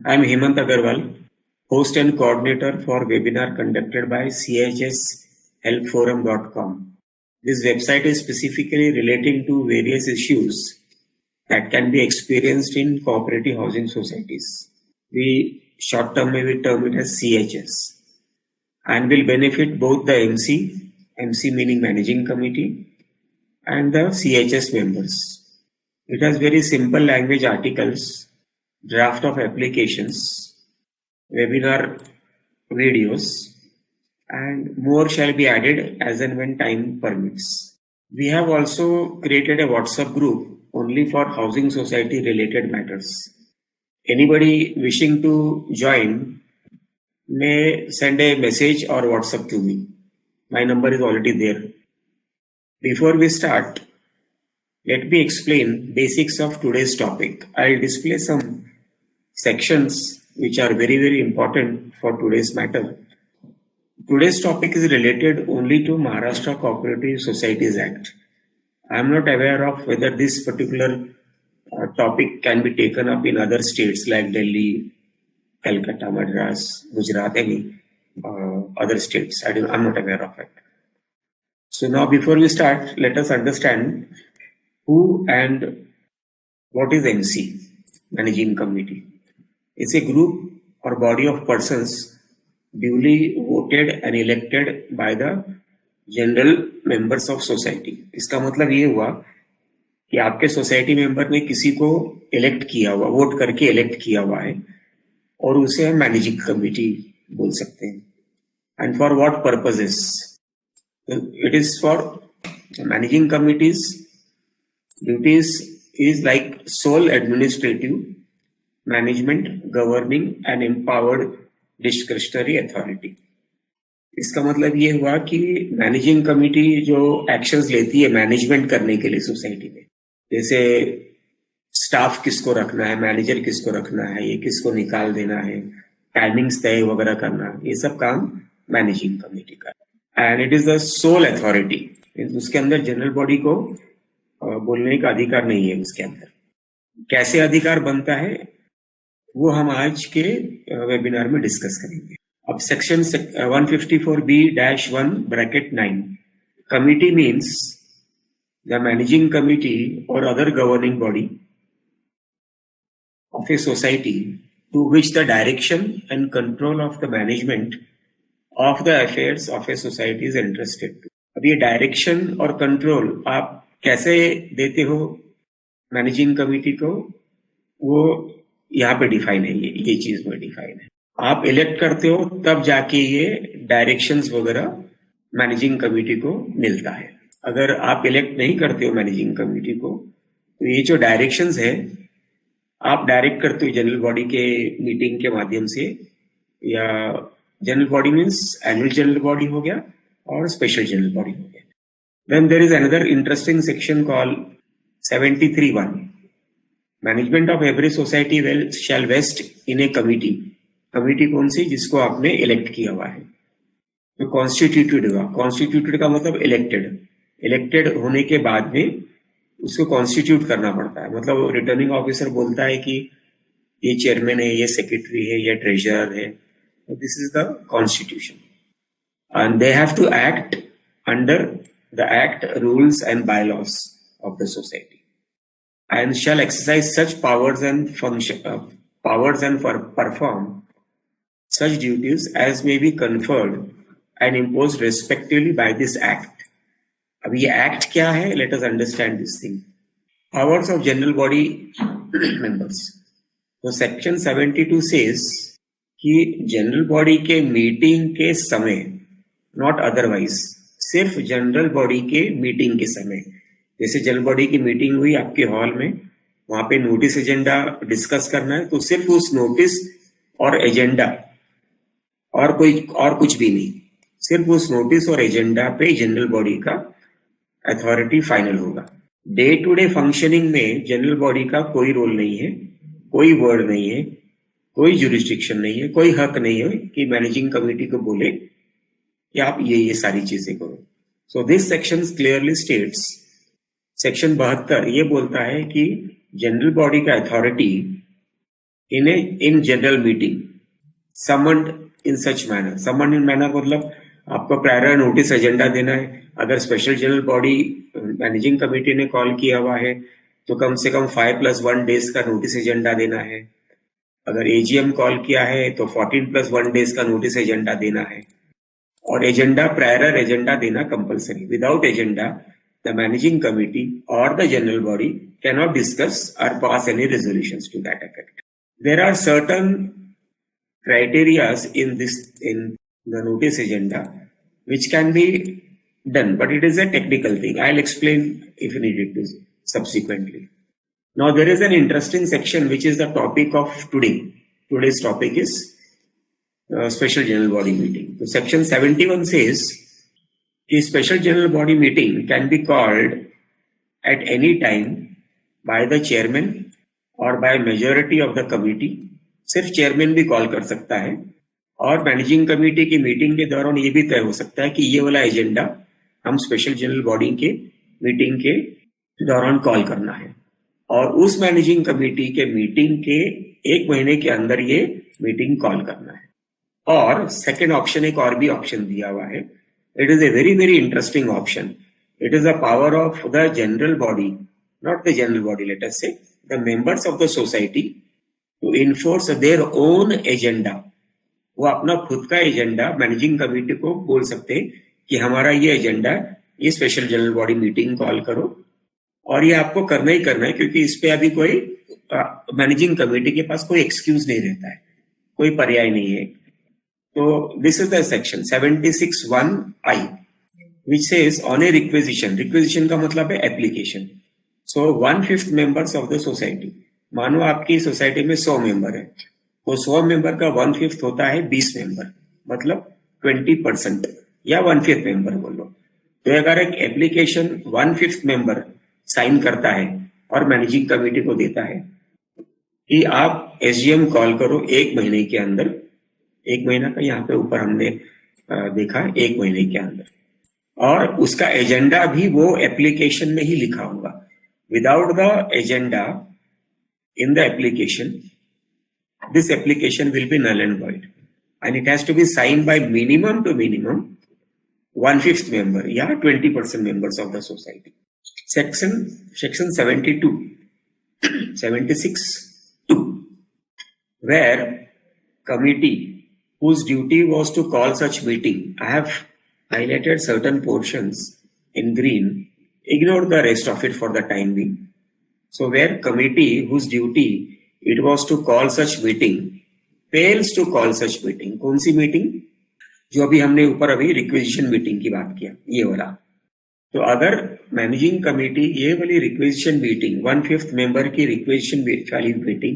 I am Hemant Agarwal, host and coordinator for webinar conducted by chshelpforum.com. This website is specifically relating to various issues that can be experienced in cooperative housing societies. We short term we term it as CHS, and will benefit both the MC meaning managing committee, and the CHS members. It has very simple language articles, draft of applications, webinar videos, and more shall be added as and when time permits. We have also created a WhatsApp group only for housing society related matters. Anybody wishing to join may send a message or WhatsApp to me. My number is already there. Before we start, let me explain basics of today's topic. I'll display some sections which are very important for today's matter. Today's topic is related only to Maharashtra Cooperative Societies Act. I am not aware of whether this particular topic can be taken up in other states like Delhi, Calcutta, Madras, Gujarat, any other states. I'm not aware of it. So now before we start, let us understand who and what is MC, Managing Committee. It's a group or body of persons duly voted and elected by the general members of society. इसका मतलब ये हुआ कि आपके society member ने किसी को elect किया हुआ, वोट करके इलेक्ट किया हुआ है, और उसे हम मैनेजिंग कमिटी बोल सकते हैं. And for what purposes? It is for managing committees duties is like sole administrative, management, governing and empowered discretionary authority. इसका मतलब ये हुआ कि मैनेजिंग कमिटी जो एक्शंस लेती है मैनेजमेंट करने के लिए सोसाइटी में, जैसे स्टाफ किसको रखना है, मैनेजर किसको रखना है, ये किसको निकाल देना है, टाइमिंग्स तय वगैरह करना, ये सब काम मैनेजिंग कमिटी का. And it is the soul authority. उसके अंदर जनरल बॉडी को बोलने का अधिकार नहीं है. उसके अंदर कैसे अधिकार बनता है वो हम आज के वेबिनार में डिस्कस करेंगे. अब section 154B-1(9) committee means the managing committee और other governing body of a society to which the direction and control of the management of the affairs of a society is entrusted to. अब ये direction और control आप कैसे देते हो managing committee को, वो यहाँ पे डिफाइन है. ये चीज में डिफाइन है. आप इलेक्ट करते हो तब जाके ये डायरेक्शंस वगैरह मैनेजिंग कमिटी को मिलता है. अगर आप इलेक्ट नहीं करते हो मैनेजिंग कमिटी को, तो ये जो डायरेक्शंस है आप डायरेक्ट करते हो जनरल बॉडी के मीटिंग के माध्यम से, या general body means annual general body हो गया और स्पेशल जनरल बॉडी हो गया. Then there is another interesting section called 73(1). Management of every society shall vest in a committee. Committee कौन सी? जिसको आपने इलेक्ट किया हुआ है. तो कॉन्स्टिट्यूटेड हुआ. कॉन्स्टिट्यूटेड का मतलब इलेक्टेड. इलेक्टेड होने के बाद में उसको कॉन्स्टिट्यूट करना पड़ता है. मतलब रिटर्निंग ऑफिसर बोलता है कि ये चेयरमैन है, ये सेक्रेटरी है, ये ट्रेजरर है. This is the constitution. And they have to act under the act, rules and bylaws of the society, and shall exercise such powers and perform such duties as may be conferred and imposed respectively by this act. अब ये act क्या है? Let us understand this thing. Powers of general body members. तो section 72 says कि general body के meeting के समय, not otherwise, सिर्फ जनरल बॉडी के मीटिंग के समय, जैसे जनरल बॉडी की मीटिंग हुई आपके हॉल में, वहां पे नोटिस एजेंडा डिस्कस करना है, तो सिर्फ उस नोटिस और एजेंडा और कुछ भी नहीं, सिर्फ उस नोटिस और एजेंडा पे जनरल बॉडी का अथॉरिटी फाइनल होगा. डे टू डे फंक्शनिंग में जनरल बॉडी का कोई रोल नहीं है, कोई वर्ड नहीं है, कोई जुरिस्डिक्शन नहीं है, कोई हक नहीं है कि मैनेजिंग कमिटी को बोले कि आप ये सारी चीजें करो. So this section clearly states, section 72 ये बोलता है कि जनरल बॉडी का authority in general meeting, summoned in such manner. Summoned in manner मतलब आपको प्रायर नोटिस एजेंडा देना है. अगर special general body managing committee ने कॉल किया हुआ है तो कम से कम 5+1 डेज का नोटिस एजेंडा देना है. अगर एजीएम कॉल किया है तो 14+1 डेज का नोटिस एजेंडा देना है. और एजेंडा प्रायर एजेंडा देना compulsory. Without agenda the managing committee or the general body cannot discuss or pass any resolutions to that effect. There are certain criteria in the notice agenda which can be done, but it is a technical thing. I'll explain if needed to subsequently. Now there is an interesting section which is the topic of today. Today's topic is special general body meeting. So section 71 says a special general body meeting can be called at any time by the chairman or by majority of the committee. सिर्फ chairman भी call कर सकता है और managing committee की meeting के दौरान ये भी तय हो सकता है कि ये वाला एजेंडा हम स्पेशल जनरल बॉडी के मीटिंग के दौरान कॉल करना है और उस मैनेजिंग कमेटी के मीटिंग के 1 महीने के अंदर ये मीटिंग कॉल करना है. और सेकेंड ऑप्शन एक और भी ऑप्शन दिया हुआ है. It is a very, very interesting option. It is the power of the general body, not the general body, let us say, the members of the society to enforce their own agenda. वो अपना खुद का agenda managing committee को बोल सकते हैं कि हमारा ये एजेंडा, ये special general body meeting call करो और ये आपको करना ही करना है क्योंकि इस पे अभी कोई मैनेजिंग कमेटी के पास कोई एक्सक्यूज नहीं रहता है, कोई पर्याय नहीं है. So this is the section 76(1)(I) which says on a requisition. Requisition का मतलब है application. So 1/5 members of the society. मानो आपकी सोसाइटी में 100 मेंबर है तो 100 मेंबर का 1/5 होता है 20 मेंबर, मतलब 20% या 1/5 मेंबर बोलो. तो अगर एक एप्लीकेशन 1/5 मेंबर साइन करता है और मैनेजिंग कमेटी को देता है कि आप एसजीएम कॉल करो 1 महीने के अंदर, 1 महीना का यहाँ पे ऊपर हमने देखा 1 महीने के अंदर, और उसका एजेंडा भी वो एप्लीकेशन में ही लिखा होगा. Without the agenda in the application this application will be null and void and it has to be signed by minimum to minimum 1/5 member या 20% members of the society. Section 76(2) where committee whose duty was to call such meeting. I have highlighted certain portions in green, ignored the rest of it for the time being. So where committee whose duty it was to call such meeting fails to call such meeting. कौन सी meeting? जो अभी हमने ऊपर अभी requisition meeting की बात किया, ये वाला. तो अगर मैनेजिंग कमेटी ये वाली रिक्वेजिशन मीटिंग 1/5 मेंबर की रिक्वेजिशन वाली मीटिंग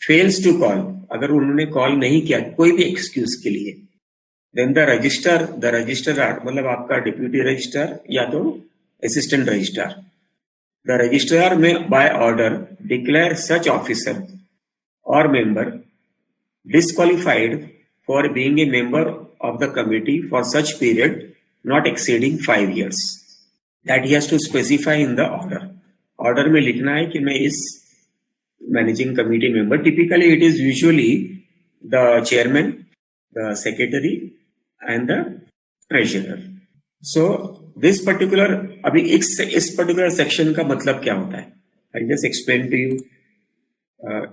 फेल्स टू कॉल, अगर उन्होंने कॉल नहीं किया कोई भी एक्सक्यूज के लिए, देन द रजिस्ट्रार मतलब आपका डिप्यूटी रजिस्ट्रार या तो assistant registrar, the registrar may by order declare such officer और member disqualified for being a member of the committee for such period not exceeding 5 years. That he has to specify in the order. Order में लिखना है कि मैं इस managing committee member, typically it is usually the chairman, the secretary and the treasurer. So this particular अभी इस particular section का मतलब क्या होता है? I'll just explain to you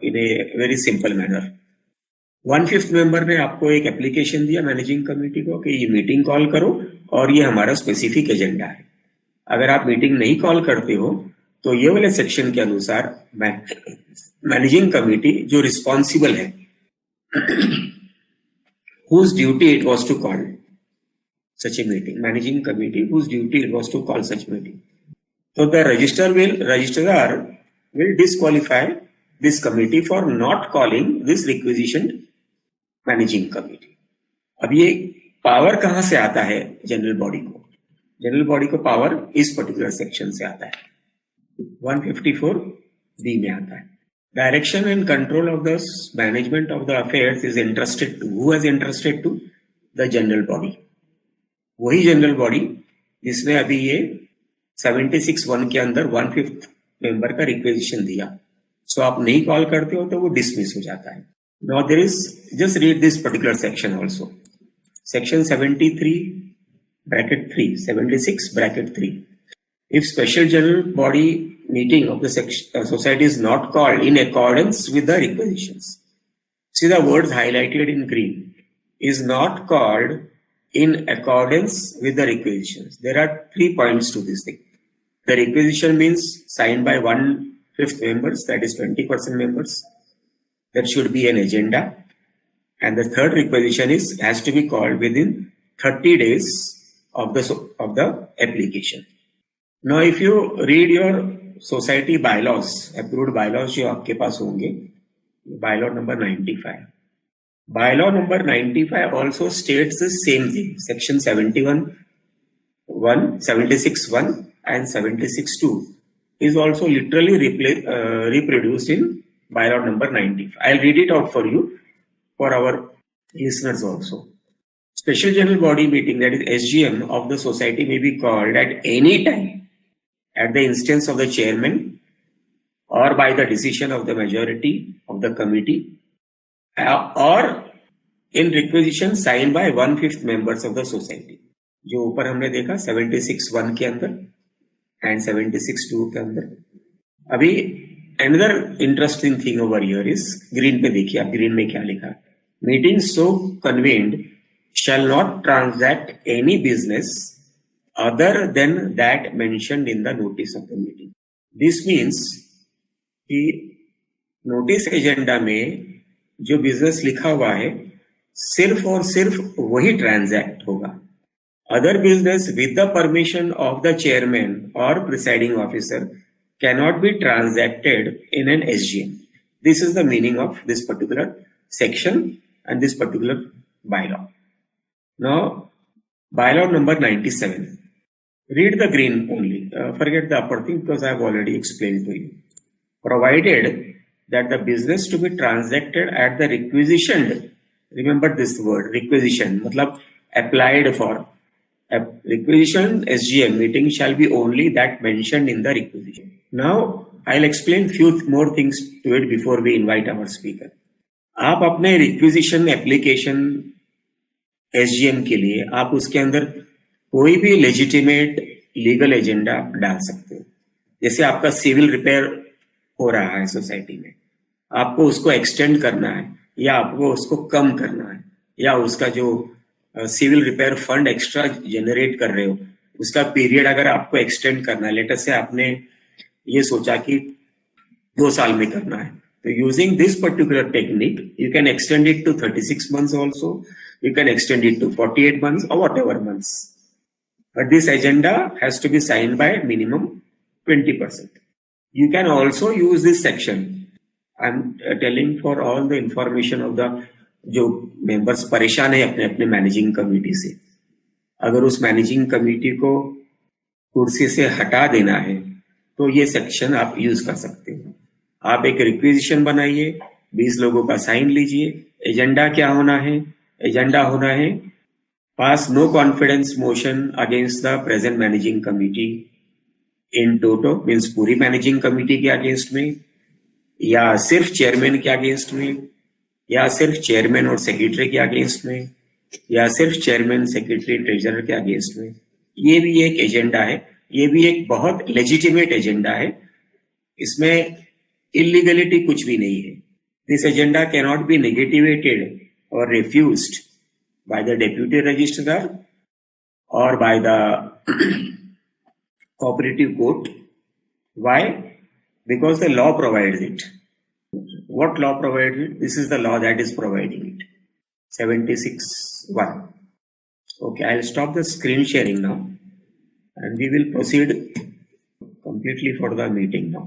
in a very simple manner. 1/5 member ने आपको एक एप्लीकेशन दिया मैनेजिंग कमेटी को कि ये मीटिंग कॉल करो और ये हमारा स्पेसिफिक एजेंडा है. अगर आप मीटिंग नहीं कॉल करते हो तो ये वाले सेक्शन के अनुसार मैनेजिंग कमेटी जो रिस्पॉन्सिबल है whose duty it was to call such a meeting, managing committee whose duty it was to call such meeting. So the registrar will disqualify this committee for not calling this requisition managing committee. अब ये power कहाँ से आता है general body को? General body को power इस particular section से आता है, 154(b) में आता है. Direction and control of the management of the affairs is entrusted to. Who has entrusted to? The general body. वही जनरल बॉडी जिसने अभी ये 76(1) के अंदर 1/5 मेंबर का रिक्वेजिशन दिया सो आप नहीं कॉल करते हो तो वो डिसमिस हो जाता है. Now there is, just read this particular section also. Section 73 bracket 3, 76 bracket 3. If special general body meeting of the society is not called in accordance with the requisitions. See the words highlighted in green. Is not called in accordance with the requisitions. There are 3 points to this thing. The requisition means signed by 1/5 members, that is 20% members. That should be an agenda. And the third requisition has to be called within 30 days of the application. Now, if you read your society bylaws, approved bylaws जो आपके पास होंगे, bylaw number 95. Bylaw number 95 also states the same thing. Section 71(1), 76(1) and 76(2) is also literally reproduced in bylaw number 95. I'll read it out for you, for our listeners also. Special general body meeting, that is SGM, of the society may be called at any time at the instance of the chairman or by the decision of the majority of the committee or in requisition signed by 1/5 members of the society. जो ऊपर हमने देखा 76(1) के अंदर and 76(2) के अंदर. अभी another interesting thing over here is, green पे देखिए आप, green में क्या लिखा है. Meeting so convened shall not transact any business other than that mentioned in the notice of the meeting. This means कि notice agenda में जो business लिखा हुआ है सिर्फ और सिर्फ वही transact होगा. Other business with the permission of the chairman or presiding officer cannot be transacted in an SGM. This is the meaning of this particular section and this particular bylaw. Now, bylaw number 97. Read the green only. Forget the upper thing because I have already explained to you. Provided that the business to be transacted at the requisitioned, remember this word, requisition, matlab applied for. A requisitioned SGM meeting shall be only that mentioned in the requisition. Now, I'll explain few more things to it before we invite our speaker. आप अपने requisition application SGM के लिए आप उसके अंदर कोई भी legitimate legal agenda डाल सकते हो. जैसे आपका सिविल रिपेयर हो रहा है सोसाइटी में, आपको उसको एक्सटेंड करना है या आपको उसको कम करना है, या उसका जो civil repair fund extra generate कर रहे हो उसका पीरियड अगर आपको एक्सटेंड करना है, लेटर से आपने ये सोचा कि 2 साल में करना है, so using this particular technique, you can extend it to 36 months also, you can extend it to 48 months or whatever months. But this agenda has to be signed by minimum 20%. You can also use this section. I'm telling for all the information of the जो members परेशान है अपने अपने managing committee से. अगर उस managing committee को कुर्सी से हटा देना है तो ये सेक्शन आप यूज कर सकते हो. आप एक रिक्विजिशन बनाइए, 20 लोगों का साइन लीजिए. एजेंडा क्या होना है? एजेंडा होना है pass no confidence motion against the present managing committee in toto, means पूरी मैनेजिंग कमिटी के अगेंस्ट में, या सिर्फ चेयरमैन के अगेंस्ट में, या सिर्फ चेयरमैन और सेक्रेटरी के अगेंस्ट में, या सिर्फ चेयरमैन सेक्रेटरी ट्रेजरर के अगेंस्ट में. ये भी एक एजेंडा है, ये भी एक बहुत लेजिटिमेट एजेंडा है. इसमें इलीगलिटी कुछ भी नहीं है. This agenda cannot be negativated और refused by the deputy registrar और by the cooperative court. Why? Because the law provides it. What law provides it? This is the law that is providing it. 76(1). Okay, I'll stop the screen sharing now and we will proceed completely for the meeting now.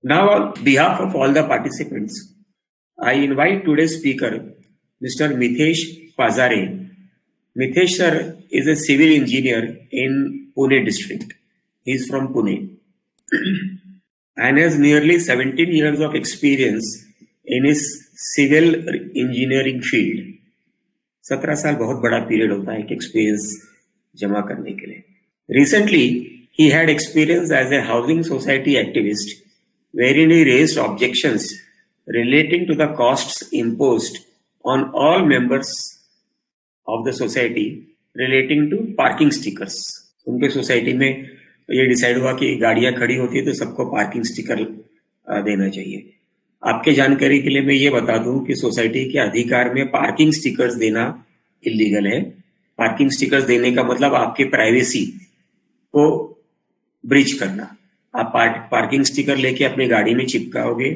Now, on behalf of all the participants, I invite today's speaker, Mr. Mitesh Pazare. Mitesh sir is a civil engineer in Pune district. He is from Pune and has nearly 17 years of experience in his civil engineering field. 17 साल बहुत बड़ा period होता है experience जमा करने के लिए. Recently, he had experience as a housing society activist wherein he raised objections relating to the costs imposed on all members of the society relating to parking stickers. उनके सोसाइटी में ये decide हुआ कि गाड़ियां खड़ी होती है तो सबको पार्किंग स्टिकर देना चाहिए. आपके जानकारी के लिए मैं ये बता दूं कि सोसाइटी के अधिकार में पार्किंग स्टिकर्स देना इलीगल है. पार्किंग स्टिकर्स देने का मतलब आपके प्राइवेसी को ब्रीच करना. आप पार्किंग स्टिकर लेके अपनी गाड़ी में चिपकाओगे,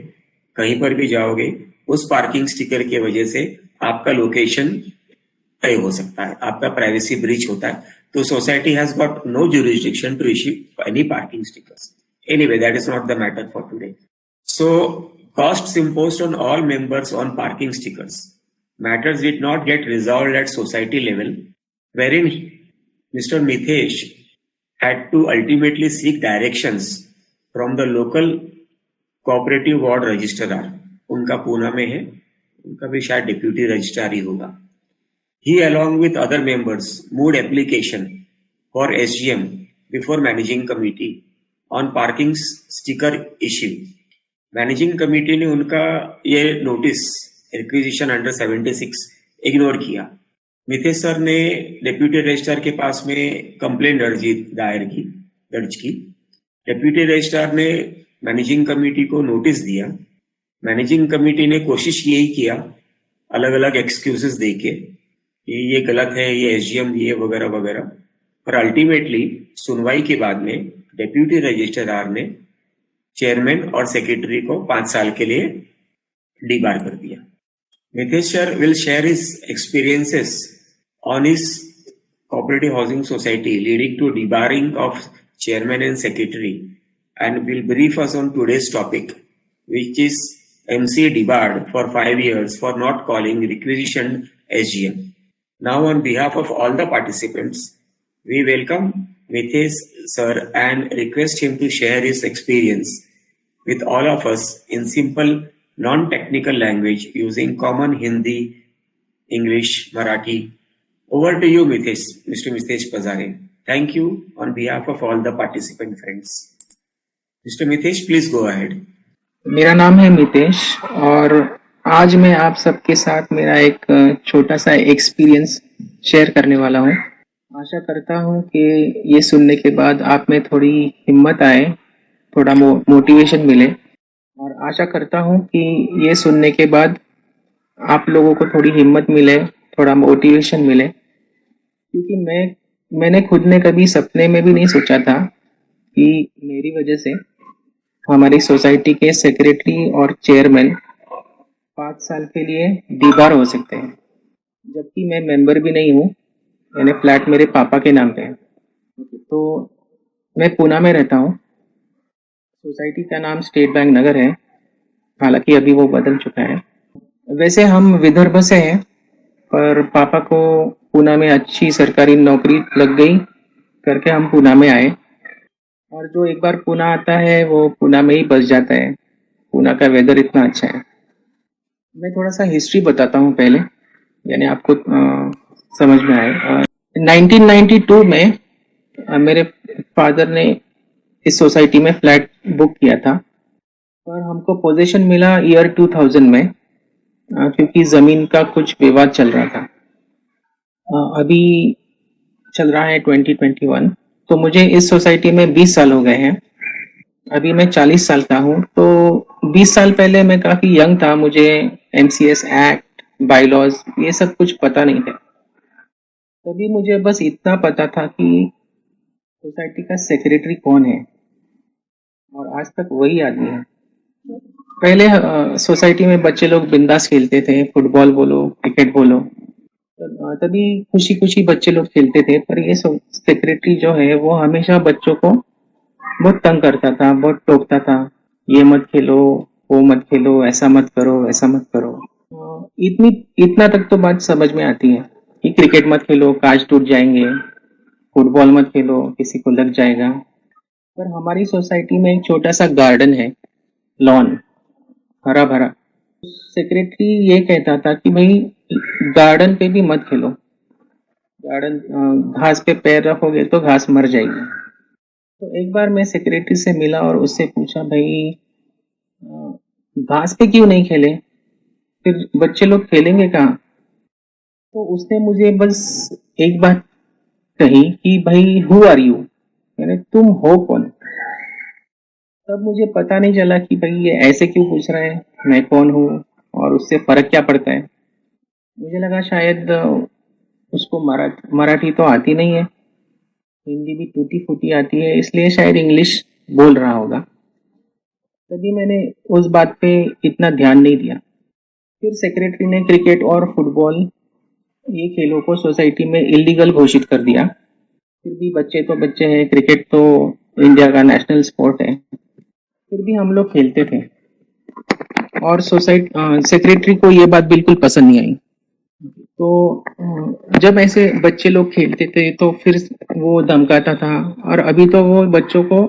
कहीं पर भी जाओगे, उस पार्किंग स्टिकर की वजह से आपका लोकेशन तय हो सकता है, आपका प्राइवेसी ब्रीच होता है. तो society has got no jurisdiction to issue any parking stickers. Anyway, that is not the matter for today. So, costs imposed on all members on parking stickers. Matters did not get resolved at society level, wherein Mr. Mitesh had to ultimately seek directions from the local cooperative ward registrar. उनका पूना में है, उनका भी शायद deputy registrar ही होगा. He, along with other members, moved application for SGM before managing committee on parking sticker issue. Managing committee ने उनका ये नोटिस रिक्विजिशन अंडर 76 इग्नोर किया. मितेश सर ने डेप्यूटी रजिस्ट्रार के पास में कंप्लेंट दर्ज की. डेप्यूटी रजिस्ट्रार ने मैनेजिंग कमेटी को नोटिस दिया. मैनेजिंग कमेटी ने कोशिश यही किया अलग अलग एक्सक्यूजेस देके ये गलत है, ये एसजीएम ये वगैरह वगैरह, पर अल्टीमेटली सुनवाई के बाद में डेप्यूटी रजिस्ट्रार ने चेयरमैन और सेक्रेटरी को 5 साल के लिए डीबार कर दिया. Mitesh sir will share his experiences on his cooperative housing society leading to debarring of chairman and secretary, and will brief us on today's topic, which is MC debarred for 5 years for not calling requisition SGM. Now, on behalf of all the participants, we welcome Mitesh sir and request him to share his experience with all of us in simple, non-technical language using common Hindi, English, Marathi. Over to you, Mitesh, Mr. Mitesh Pazare. Thank you on behalf of all the participant friends. Mr. Mitesh, please go ahead. मेरा नाम है मितेश और आज मैं आप सबके साथ मेरा एक छोटा सा एक्सपीरियंस शेयर करने वाला हूँ. आशा करता हूँ कि ये सुनने के बाद आप में थोड़ी हिम्मत आए, थोड़ा मोटिवेशन मिले, और आशा करता हूँ कि ये सुनने के बाद आप लोगों को थोड़ी हिम्मत मिले, थोड़ा मोटिवेशन मिले, क्योंकि मैंने खुद ने कभी सपने में भी नहीं सोचा था कि मेरी वजह से हमारी सोसाइटी के सेक्रेटरी और चेयरमैन 5 साल के लिए डीबार हो सकते हैं, जबकि मैं मेंबर भी नहीं हूँ. मैंने फ्लैट मेरे पापा के नाम पे है. तो मैं पूना में रहता हूँ. सोसाइटी का नाम स्टेट बैंक नगर है, हालांकि अभी वो बदल चुका है. वैसे हम विदर्भ से हैं, पर पापा को पूना में अच्छी सरकारी नौकरी लग गई करके हम पूना में आए. और जो एक बार पूना आता है वो पूना में ही बस जाता है. पूना का वेदर इतना अच्छा है. मैं थोड़ा सा हिस्ट्री बताता हूँ पहले, यानी आपको समझ में आए. 1992 में मेरे फादर ने इस सोसाइटी में फ्लैट बुक किया था, पर हमको पोजीशन मिला ईयर 2000 में, क्योंकि ज़मीन का कुछ विवाद चल रहा था. अभी चल रहा है 2021, तो मुझे इस सोसाइटी में 20 साल हो गए हैं. अभी मैं 40 साल का हूँ. तो 20 साल पहले मैं काफ़ी यंग था. मुझे MCS एक्ट, बाईलॉज ये सब कुछ पता नहीं था. तभी मुझे बस इतना पता था कि सोसाइटी का सेक्रेटरी कौन है, और आज तक वही आदमी है. पहले सोसाइटी में बच्चे लोग बिंदास खेलते थे, फुटबॉल बोलो, क्रिकेट बोलो, तभी खुशी खुशी बच्चे लोग खेलते थे. पर ये सेक्रेटरी जो है वो हमेशा बच्चों को बहुत तंग करता था, बहुत टोकता था. ये मत खेलो, वो मत खेलो, ऐसा मत करो, वैसा मत करो. इतना तक तो बात समझ में आती है कि क्रिकेट मत खेलो, कांच टूट जाएंगे, फुटबॉल मत खेलो, किसी को लग जाएगा. पर हमारी सोसाइटी में एक छोटा सा गार्डन है, लॉन, हरा भरा. सेक्रेटरी ये कहता था कि भाई गार्डन पे भी मत खेलो. गार्डन घास पे पैर रखोगे तो घास मर जाएगी. तो एक बार मैं सेक्रेटरी से मिला और उससे पूछा, भाई घास पे क्यों नहीं खेले, फिर बच्चे लोग खेलेंगे कहाँ। तो उसने मुझे बस एक बात कही कि भाई हु आर यू, यानी तुम हो कौन। तब मुझे पता नहीं चला कि भाई ये ऐसे क्यों पूछ रहा है, मैं कौन हूँ और उससे फर्क क्या पड़ता है। मुझे लगा शायद उसको मराठी तो आती नहीं है, हिंदी भी टूटी फूटी आती है, इसलिए शायद इंग्लिश बोल रहा होगा। तभी मैंने उस बात पे इतना ध्यान नहीं दिया। फिर सेक्रेटरी ने क्रिकेट और फुटबॉल ये खेलों को सोसाइटी में इलीगल घोषित कर दिया। फिर भी बच्चे तो बच्चे हैं, क्रिकेट तो इंडिया का नेशनल स्पोर्ट है, फिर भी हम लोग खेलते थे। और सोसाइटी सेक्रेटरी को ये बात बिल्कुल पसंद नहीं आई। तो जब ऐसे बच्चे लोग खेलते थे तो फिर वो धमकाता था, और अभी तो वो बच्चों को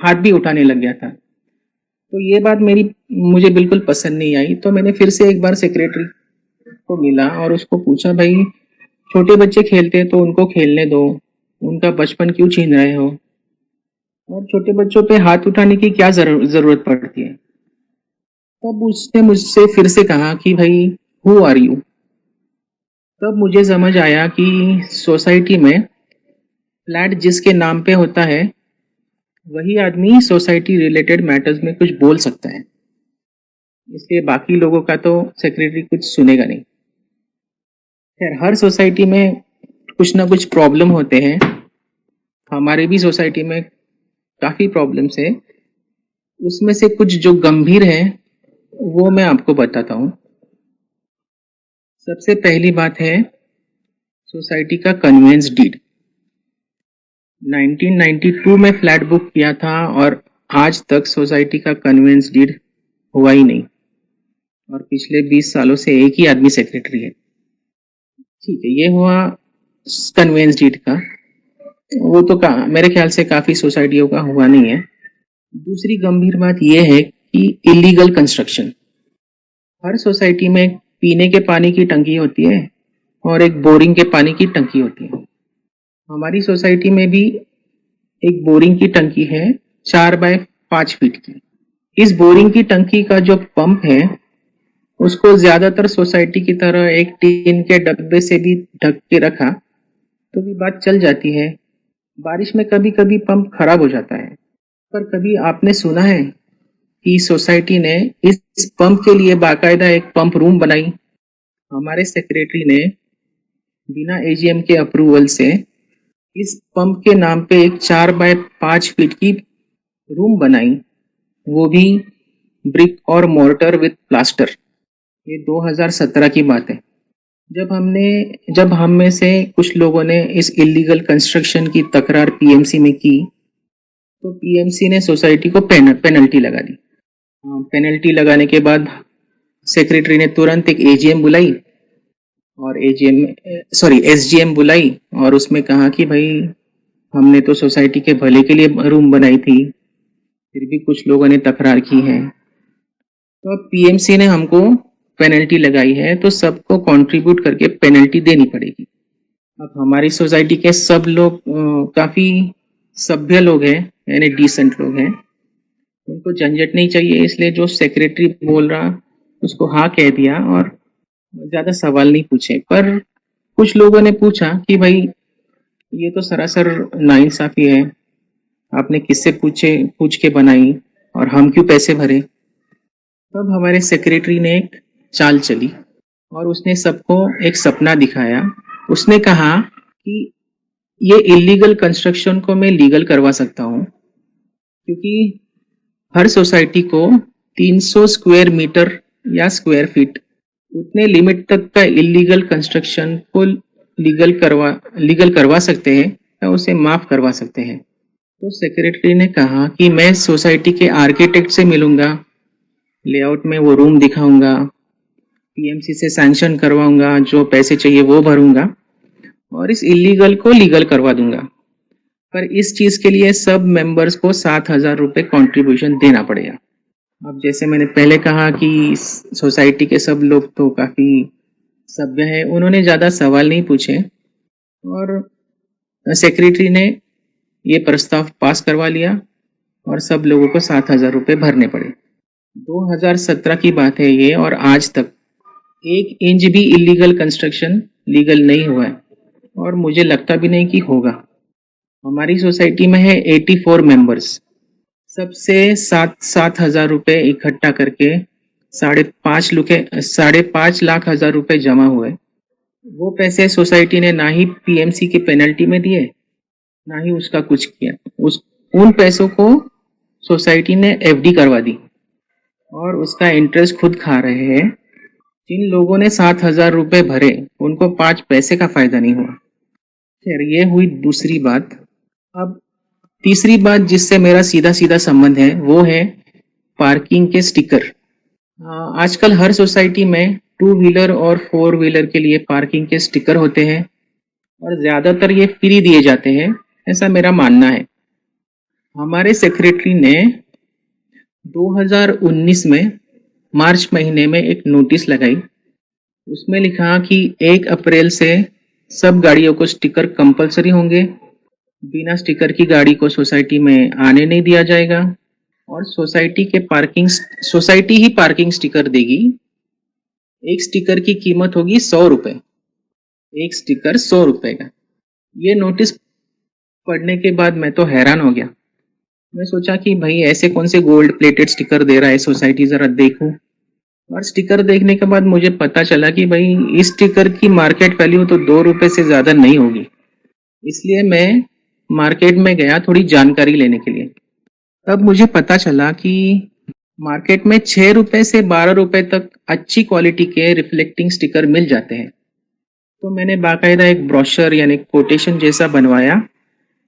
हाथ भी उठाने लग गया था। तो ये बात मुझे बिल्कुल पसंद नहीं आई। तो मैंने फिर से एक बार सेक्रेटरी को मिला और उसको पूछा, भाई छोटे बच्चे खेलते हैं तो उनको खेलने दो, उनका बचपन क्यों छीन रहे हो, और छोटे बच्चों पे हाथ उठाने की क्या जरूरत पड़ती है। तब उसने मुझसे फिर से कहा कि भाई हु आर यू। तब मुझे समझ आया कि सोसाइटी में फ्लैट जिसके नाम पे होता है वही आदमी सोसाइटी रिलेटेड मैटर्स में कुछ बोल सकता है, इसलिए बाकी लोगों का तो सेक्रेटरी कुछ सुनेगा नहीं। खैर, हर सोसाइटी में कुछ ना कुछ प्रॉब्लम होते हैं। हमारे भी सोसाइटी में काफी प्रॉब्लम्स है, उसमें से कुछ जो गंभीर है वो मैं आपको बताता हूँ। सबसे पहली बात है सोसाइटी का कन्वेंस डीड। 1992 में फ्लैट बुक किया था और आज तक सोसाइटी का कन्वेंस डीड हुआ ही नहीं, और पिछले 20 सालों से एक ही आदमी सेक्रेटरी है। ठीक है, ये हुआ कन्वेंस डीड का। वो तो मेरे ख्याल से काफी सोसाइटियों का हुआ नहीं है। दूसरी गंभीर बात यह है कि इलीगल कंस्ट्रक्शन। हर सोसाइटी में पीने के पानी की टंकी होती है और एक बोरिंग के पानी की टंकी होती है। हमारी सोसाइटी में भी एक बोरिंग की टंकी है 4 बाय 5 फीट की। इस बोरिंग की टंकी का जो पंप है उसको ज्यादातर सोसाइटी की तरह एक टीन के डब्बे से भी ढक के रखा तो भी बात चल जाती है। बारिश में कभी कभी पंप खराब हो जाता है। पर कभी आपने सुना है कि सोसाइटी ने इस पंप के लिए बाकायदा एक पंप रूम बनाई? हमारे सेक्रेटरी ने बिना एजीएम के अप्रूवल से इस पंप के नाम पे एक 4 बाय 5 फीट की रूम बनाई, वो भी ब्रिक और मोर्टर विद प्लास्टर। ये 2017 की बात है। जब हम में से कुछ लोगों ने इस इलीगल कंस्ट्रक्शन की तकरार पीएमसी में की तो पीएमसी ने सोसाइटी को पेनल्टी लगा दी। पेनल्टी लगाने के बाद सेक्रेटरी ने तुरंत एक एजीएम बुलाई और एसजीएम बुलाई और उसमें कहा कि भाई हमने तो सोसाइटी के भले के लिए रूम बनाई थी, फिर भी कुछ लोगों ने तकरार की है, तो अब पीएमसी ने हमको पेनल्टी लगाई है तो सबको कंट्रीब्यूट करके पेनल्टी देनी पड़ेगी। अब हमारी सोसाइटी के सब लोग काफी सभ्य लोग हैं, यानी डिसेंट लोग हैं, उनको झंझट नहीं चाहिए, इसलिए जो सेक्रेटरी बोल रहा उसको हाँ कह दिया और ज्यादा सवाल नहीं पूछे। पर कुछ लोगों ने पूछा कि भाई ये तो सरासर नाइंसाफी है, आपने किससे पूछ के बनाई और हम क्यों पैसे भरे। तब हमारे सेक्रेटरी ने एक चाल चली और उसने सबको एक सपना दिखाया। उसने कहा कि ये इलीगल कंस्ट्रक्शन को मैं लीगल करवा सकता हूँ, क्योंकि हर सोसाइटी को 300 स्क्वायर मीटर या स्क्वायर फीट उतने लिमिट तक का इलीगल कंस्ट्रक्शन को लीगल करवा सकते हैं या उसे माफ करवा सकते हैं। तो सेक्रेटरी ने कहा कि मैं सोसाइटी के आर्किटेक्ट से मिलूंगा, लेआउट में वो रूम दिखाऊंगा, पीएमसी से सैंक्शन करवाऊंगा, जो पैसे चाहिए वो भरूंगा और इस इलीगल को लीगल करवा दूंगा। पर इस चीज के लिए सब मेंबर्स को 7,000 रुपए कॉन्ट्रीब्यूशन देना पड़ेगा। अब जैसे मैंने पहले कहा कि सोसाइटी के सब लोग तो काफी सभ्य है, उन्होंने ज्यादा सवाल नहीं पूछे और सेक्रेटरी ने ये प्रस्ताव पास करवा लिया और सब लोगों को 7,000 रुपए भरने पड़े। 2017 की बात है ये, और आज तक 1 इंच भी इलीगल कंस्ट्रक्शन लीगल नहीं हुआ है, और मुझे लगता भी नहीं कि होगा। हमारी सोसाइटी में है 84 मेंबर्स। सबसे 7,000 रुपये इकट्ठा करके 5.5 लाख रुपए जमा हुए। वो पैसे सोसाइटी ने ना ही पीएमसी के पेनल्टी में दिए, ना ही उसका कुछ किया। उन पैसों को सोसाइटी ने एफडी करवा दी और उसका इंटरेस्ट खुद खा रहे हैं। जिन लोगों ने 7,000 रुपये भरे उनको 5 पैसे का फायदा नहीं हुआ। खैर, ये हुई दूसरी बात। अब तीसरी बात जिससे मेरा सीधा सीधा संबंध है वो है पार्किंग के स्टिकर। आजकल हर सोसाइटी में 2 व्हीलर और 4 व्हीलर के लिए पार्किंग के स्टिकर होते हैं और ज्यादातर ये फ्री दिए जाते हैं, ऐसा मेरा मानना है। हमारे सेक्रेटरी ने 2019 में मार्च महीने में एक नोटिस लगाई। उसमें लिखा कि 1 अप्रैल से सब गाड़ियों को स्टिकर कंपलसरी होंगे। बिना स्टिकर की गाड़ी को सोसाइटी में आने नहीं दिया जाएगा और सोसाइटी ही पार्किंग स्टिकर देगी। एक स्टिकर की कीमत होगी 100 रुपए। एक स्टिकर 100 रुपए का। ये नोटिस पढ़ने के बाद मैं तो हैरान हो गया। मैं सोचा कि भाई ऐसे कौन से गोल्ड प्लेटेड स्टिकर दे रहा है सोसाइटी, जरा देखूं। और स्टिकर देखने के बाद मुझे पता चला कि भाई इस स्टिकर की मार्केट वैल्यू तो 2 रुपए से ज्यादा नहीं होगी। इसलिए मैं मार्केट में गया थोड़ी जानकारी लेने के लिए। तब मुझे पता चला कि मार्केट में 6 रुपए से 12 रुपए तक अच्छी क्वालिटी के रिफ्लेक्टिंग स्टिकर मिल जाते हैं। तो मैंने बाकायदा एक ब्रोशर यानी कोटेशन जैसा बनवाया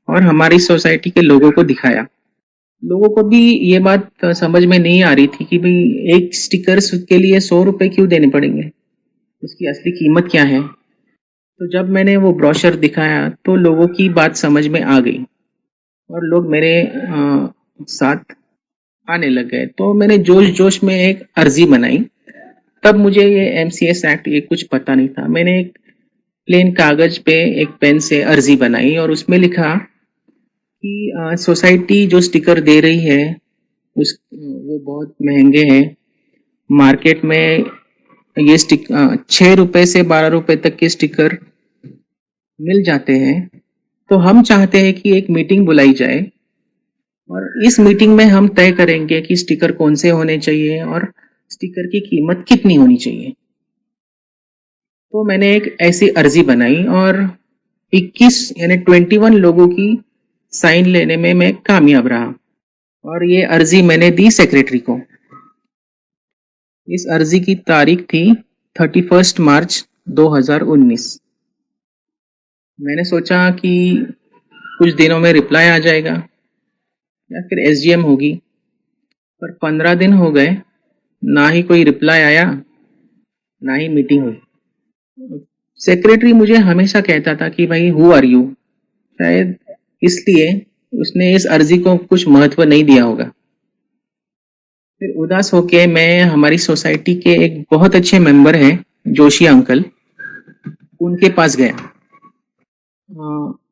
और हमारी सोसाइटी के लोगों को दिखाया। लोगों को भी ये बात समझ में नहीं आ रही थी कि भाई एक स्टिकर के लिए 100 रुपए क्यों देने पड़ेंगे, उसकी असली कीमत क्या है। तो जब मैंने वो ब्रोशर दिखाया तो लोगों की बात समझ में आ गई और लोग मेरे साथ आने लग गए। तो मैंने जोश जोश में एक अर्जी बनाई। तब मुझे ये एमसीएस एक्ट ये कुछ पता नहीं था। मैंने एक प्लेन कागज पे एक पेन से अर्जी बनाई और उसमें लिखा कि सोसाइटी जो स्टिकर दे रही है वो बहुत महंगे हैं। मार्केट में ये 6 रुपए से 12 रुपए तक के स्टिकर मिल जाते हैं। तो हम चाहते हैं कि एक मीटिंग बुलाई जाए और इस मीटिंग में हम तय करेंगे कि स्टिकर कौन से होने चाहिए और स्टिकर की कीमत कितनी होनी चाहिए। तो मैंने एक ऐसी अर्जी बनाई और 21 यानी 21 लोगों की साइन लेने में मैं कामयाब रहा और ये अर्जी मैंने दी सेक्रेटरी को। इस अर्जी की तारीख थी 31 मार्च 2019। मैंने सोचा कि कुछ दिनों में रिप्लाई आ जाएगा या फिर एसडीएम होगी, पर 15 दिन हो गए, ना ही कोई रिप्लाई आया ना ही मीटिंग हुई। सेक्रेटरी मुझे हमेशा कहता था कि भाई हु आर यू, शायद इसलिए उसने इस अर्जी को कुछ महत्व नहीं दिया होगा। फिर उदास होके मैं हमारी सोसाइटी के एक बहुत अच्छे मेंबर हैं जोशी अंकल, उनके पास गया।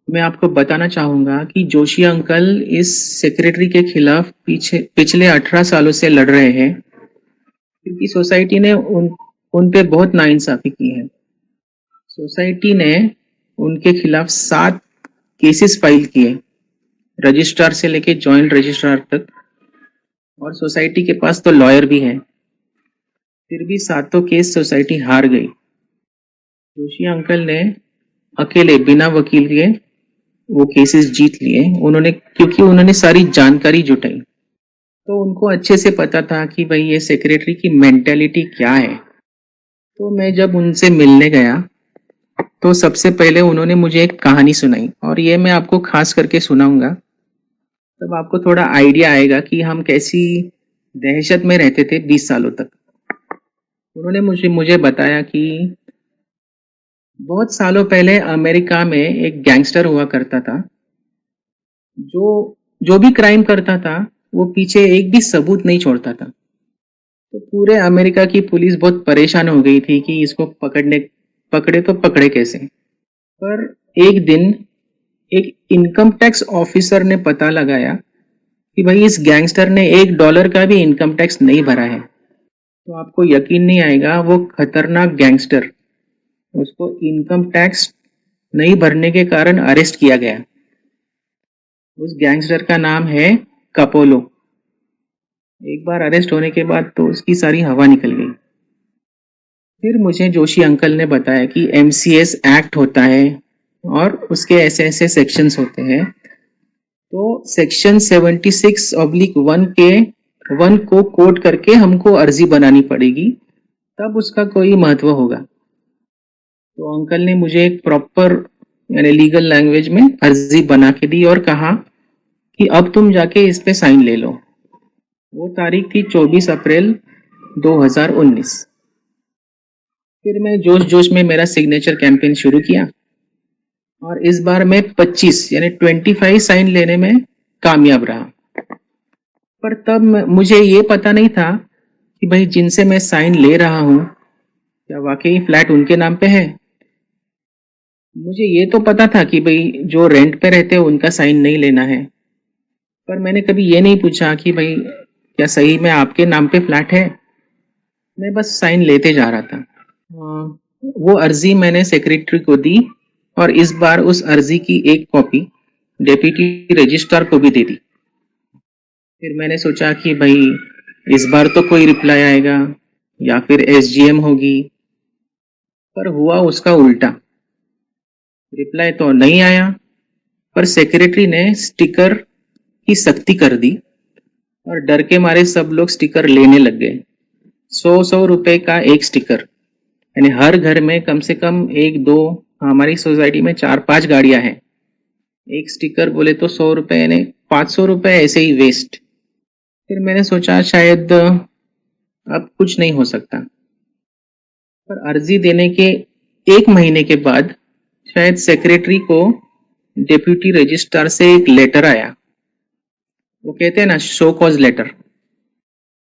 मैं आपको बताना चाहूंगा कि जोशी अंकल इस सेक्रेटरी के खिलाफ पिछले 18 सालों से लड़ रहे हैं क्योंकि सोसाइटी ने उन पे बहुत नाइंसाफी की है। सोसाइटी ने उनके खिलाफ 7 केसेस फाइल किए, रजिस्ट्रार से लेके जॉइंट रजिस्ट्रार तक, और सोसाइटी के पास तो लॉयर भी है। फिर भी 7 केस सोसाइटी हार गई। जोशी अंकल ने अकेले बिना वकील के वो केसेस जीत लिए, क्योंकि उन्होंने सारी जानकारी जुटाई। तो उनको अच्छे से पता था कि भाई ये सेक्रेटरी की मेंटेलिटी क्या है। तो मैं जब उनसे मिलने गया तो सबसे पहले उन्होंने मुझे एक कहानी सुनाई और ये मैं आपको खास करके सुनाऊंगा, तब आपको थोड़ा आइडिया आएगा कि हम कैसी दहशत में रहते थे 20 सालों तक। उन्होंने मुझे बताया कि बहुत सालों पहले अमेरिका में एक गैंगस्टर हुआ करता था जो भी क्राइम करता था वो पीछे एक भी सबूत नहीं छोड़ता था। तो पूरे अमेरिका की पुलिस बहुत परेशान हो गई थी कि इसको पकड़े तो पकड़े कैसे। पर एक दिन एक इनकम टैक्स ऑफिसर ने पता लगाया कि भाई इस गैंगस्टर ने $1 का भी इनकम टैक्स नहीं भरा है। तो आपको यकीन नहीं आएगा, वो खतरनाक गैंगस्टर, उसको इनकम टैक्स नहीं भरने के कारण अरेस्ट किया गया। उस गैंगस्टर का नाम है कपोलो। एक बार अरेस्ट होने के बाद तो उसकी सारी हवा निकल गई। फिर मुझे जोशी अंकल ने बताया कि MCS एक्ट होता है और उसके ऐसे ऐसे सेक्शंस होते हैं। तो सेक्शन 76/1 के 1 को कोट करके हमको अर्जी बनानी पड़ेगी, तब उसका कोई महत्व होगा। तो अंकल ने मुझे एक प्रॉपर यानी लीगल लैंग्वेज में अर्जी बना के दी और कहा कि अब तुम जाके इस पे साइन ले लो। वो तारीख थी 24 अप्रैल 2019। फिर मैं जोश जोश में मेरा सिग्नेचर कैंपेन शुरू किया और इस बार मैं 25 यानी 25 साइन लेने में कामयाब रहा। पर तब मुझे ये पता नहीं था कि भाई जिनसे मैं साइन ले रहा हूँ क्या वाकई फ्लैट उनके नाम पे है। मुझे ये तो पता था कि भाई जो रेंट पे रहते हैं उनका साइन नहीं लेना है, पर मैंने कभी ये नहीं पूछा कि भाई क्या सही में आपके नाम पे फ्लैट है। मैं बस साइन लेते जा रहा था। वो अर्जी मैंने सेक्रेटरी को दी और इस बार उस अर्जी की एक कॉपी डेप्यूटी रजिस्ट्रार को भी दे दी। फिर मैंने सोचा कि भाई इस बार तो कोई रिप्लाई आएगा या फिर SGM होगी, पर हुआ उसका उल्टा। रिप्लाई तो नहीं आया, पर सेक्रेटरी ने स्टिकर की सख्ती कर दी और डर के मारे सब लोग स्टिकर लेने लग गए। 100 रुपए का एक स्टिकर, यानी हर घर में कम से कम एक दो, हमारी सोसाइटी में 4-5 गाड़ियां हैं। एक स्टिकर बोले तो 100 रुपए, यानी 500 रुपए ऐसे ही वेस्ट। फिर मैंने सोचा शायद अब कुछ नहीं हो सकता, पर अर्जी देने के 1 महीने के बाद शायद सेक्रेटरी को डेप्यूटी रजिस्ट्रार से एक लेटर आया। वो कहते हैं ना शो कॉज लेटर,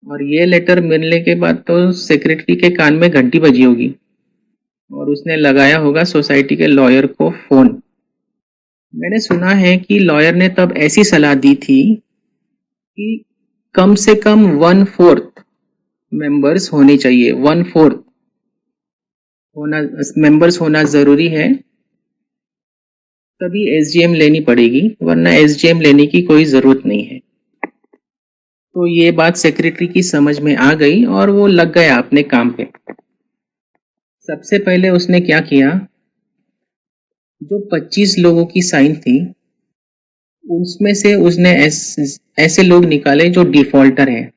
और ये लेटर मिलने के बाद तो सेक्रेटरी के कान में घंटी बजी होगी और उसने लगाया होगा सोसाइटी के लॉयर को फोन। मैंने सुना है कि लॉयर ने तब ऐसी सलाह दी थी कि कम से कम 1/4 मेंबर्स होने चाहिए। 1/4 होना मेंबर्स होना जरूरी है, तभी SGM लेनी पड़ेगी, वरना SGM लेने की कोई जरूरत नहीं है। तो ये बात सेक्रेटरी की समझ में आ गई और वो लग गया अपने काम पे। सबसे पहले उसने क्या किया, जो 25 लोगों की साइन थी उसमें से उसने ऐसे लोग निकाले जो डिफॉल्टर हैं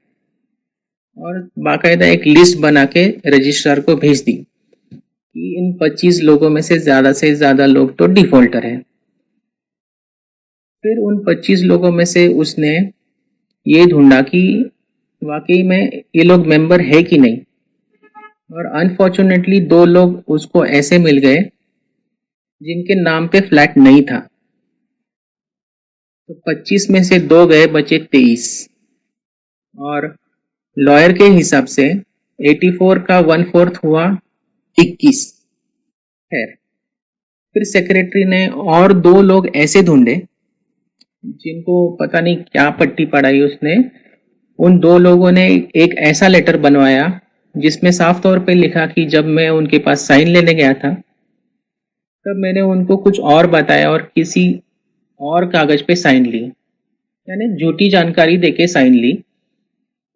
और बाकायदा एक लिस्ट बना के रजिस्ट्रार को भेज दी कि इन 25 लोगों में से ज्यादा लोग तो डिफॉल्टर हैं। फिर उन 25 लोगों में से उसने ये ढूंढा कि वाकई में ये लोग मेंबर है कि नहीं, और अनफॉर्चुनेटली 2 लोग उसको ऐसे मिल गए जिनके नाम पे फ्लैट नहीं था। तो 25 में से 2 गए, बचे 23, और लॉयर के हिसाब से 84 का 1/4 हुआ 21। खैर, फिर सेक्रेटरी ने और 2 लोग ऐसे ढूंढे जिनको पता नहीं क्या पट्टी पढ़ाई उसने। उन 2 लोगों ने एक ऐसा लेटर बनवाया जिसमें साफ तौर पे लिखा कि जब मैं उनके पास साइन लेने गया था तब मैंने उनको कुछ और बताया और किसी और कागज पे साइन ली, यानी झूठी जानकारी देके साइन ली,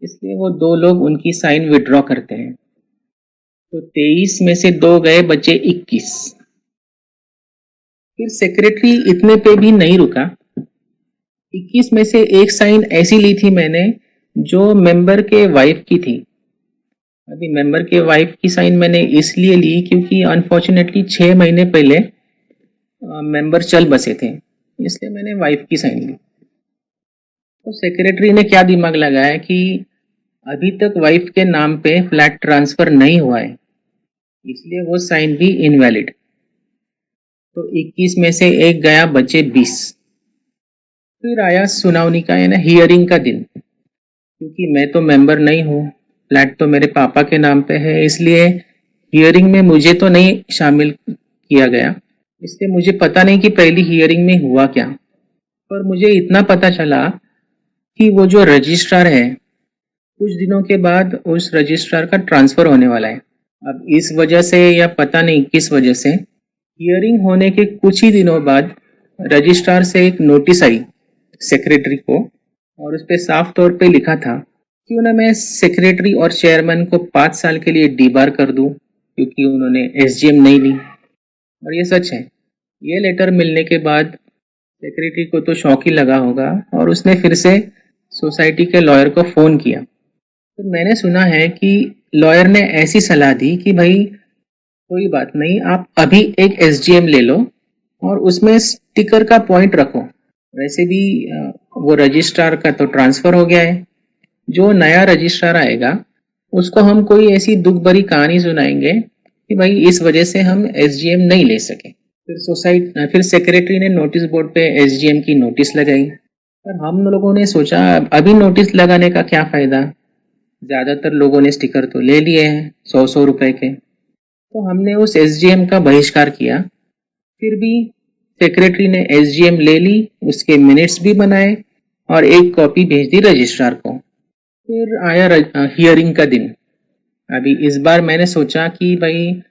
इसलिए वो 2 लोग उनकी साइन विड्रॉ करते हैं। तो 23 में से 2 गए, बचे 21। फिर सेक्रेटरी इतने पे भी नहीं रुका। 21 में से एक साइन ऐसी ली थी मैंने जो मेंबर के वाइफ की थी। अभी मेंबर के वाइफ की साइन मैंने इसलिए ली क्योंकि अनफॉर्चुनेटली 6 महीने पहले मेंबर चल बसे थे, इसलिए मैंने वाइफ की साइन ली। तो सेक्रेटरी ने क्या दिमाग लगाया कि अभी तक वाइफ के नाम पे फ्लैट ट्रांसफर नहीं हुआ है, इसलिए वो साइन भी इनवैलिड। तो 21 में से एक गया, बचे 20। फिर आया सुनावनी का यानी हियरिंग का दिन। क्योंकि मैं तो मेंबर नहीं हूँ, फ्लैट तो मेरे पापा के नाम पे है, इसलिए हियरिंग में मुझे तो नहीं शामिल किया गया। इसलिए मुझे पता नहीं कि पहली हियरिंग में हुआ क्या, पर मुझे इतना पता चला कि वो जो रजिस्ट्रार है कुछ दिनों के बाद उस रजिस्ट्रार का ट्रांसफर होने वाला है। अब इस वजह से या पता नहीं किस वजह से हियरिंग होने के कुछ ही दिनों बाद रजिस्ट्रार से एक नोटिस आई सेक्रेटरी को, और उस पे साफ तौर पे लिखा था क्यों ना मैं सेक्रेटरी और चेयरमैन को 5 साल के लिए डीबार कर दूं क्योंकि उन्होंने एसजीएम नहीं ली। और ये सच है। ये लेटर मिलने के बाद सेक्रेटरी को तो शौक ही लगा होगा और उसने फिर से सोसाइटी के लॉयर को फ़ोन किया। तो मैंने सुना है कि लॉयर ने ऐसी सलाह दी कि भाई कोई बात नहीं, आप अभी एक एसजीएम ले लो और उसमें स्टिकर का पॉइंट रखो। वैसे भी वो रजिस्ट्रार का तो ट्रांसफ़र हो गया है। जो नया रजिस्ट्रार आएगा उसको हम कोई ऐसी दुख भरी कहानी सुनाएंगे कि भाई इस वजह से हम एसजीएम नहीं ले सके। फिर सेक्रेटरी ने नोटिस बोर्ड पे एसजीएम की नोटिस लगाई, पर हम लोगों ने सोचा अभी नोटिस लगाने का क्या फ़ायदा, ज़्यादातर लोगों ने स्टिकर तो ले लिए हैं 100-100 रुपए के। तो हमने उस एसजीएम का बहिष्कार किया। फिर भी सेक्रेटरी ने एसजीएम ले ली, उसके मिनट्स भी बनाए और एक कॉपी भेज दी रजिस्ट्रार को। फिर आया हियरिंग का दिन। अभी इस बार मैंने सोचा कि भाई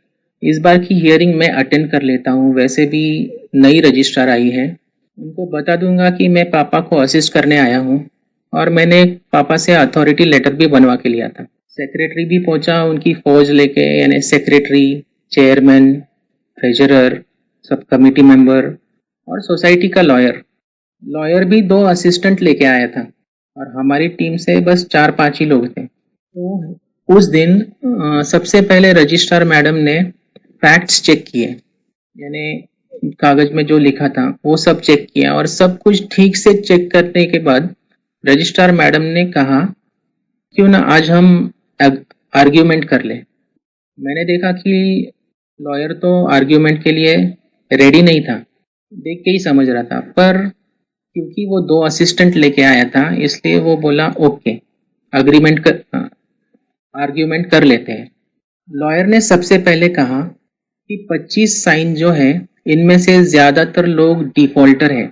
इस बार की हियरिंग मैं अटेंड कर लेता हूँ। वैसे भी नई रजिस्ट्रार आई है, उनको बता दूंगा कि मैं पापा को असिस्ट करने आया हूँ और मैंने पापा से अथॉरिटी लेटर भी बनवा के लिया था। सेक्रेटरी भी पहुंचा उनकी फौज लेके, यानी secretary, chairman, treasurer, sub committee member और सोसाइटी का लॉयर भी 2 असिस्टेंट लेके आया था और हमारी टीम से बस 4-5 ही लोग थे। तो उस दिन सबसे पहले रजिस्ट्रार मैडम ने फैक्ट्स चेक किए, यानी कागज में जो लिखा था वो सब चेक किया और सब कुछ ठीक से चेक करने के बाद रजिस्ट्रार मैडम ने कहा क्यों ना आज हम आर्ग्यूमेंट कर ले। मैंने देखा कि लॉयर तो आर्ग्यूमेंट के लिए रेडी नहीं था, देख के ही समझ रहा था, पर क्योंकि वो 2 असिस्टेंट लेके आया था इसलिए वो बोला ओके आर्ग्यूमेंट कर लेते हैं। लॉयर ने सबसे पहले कहा कि 25 साइन जो है इनमें से ज़्यादातर लोग डिफ़ॉल्टर हैं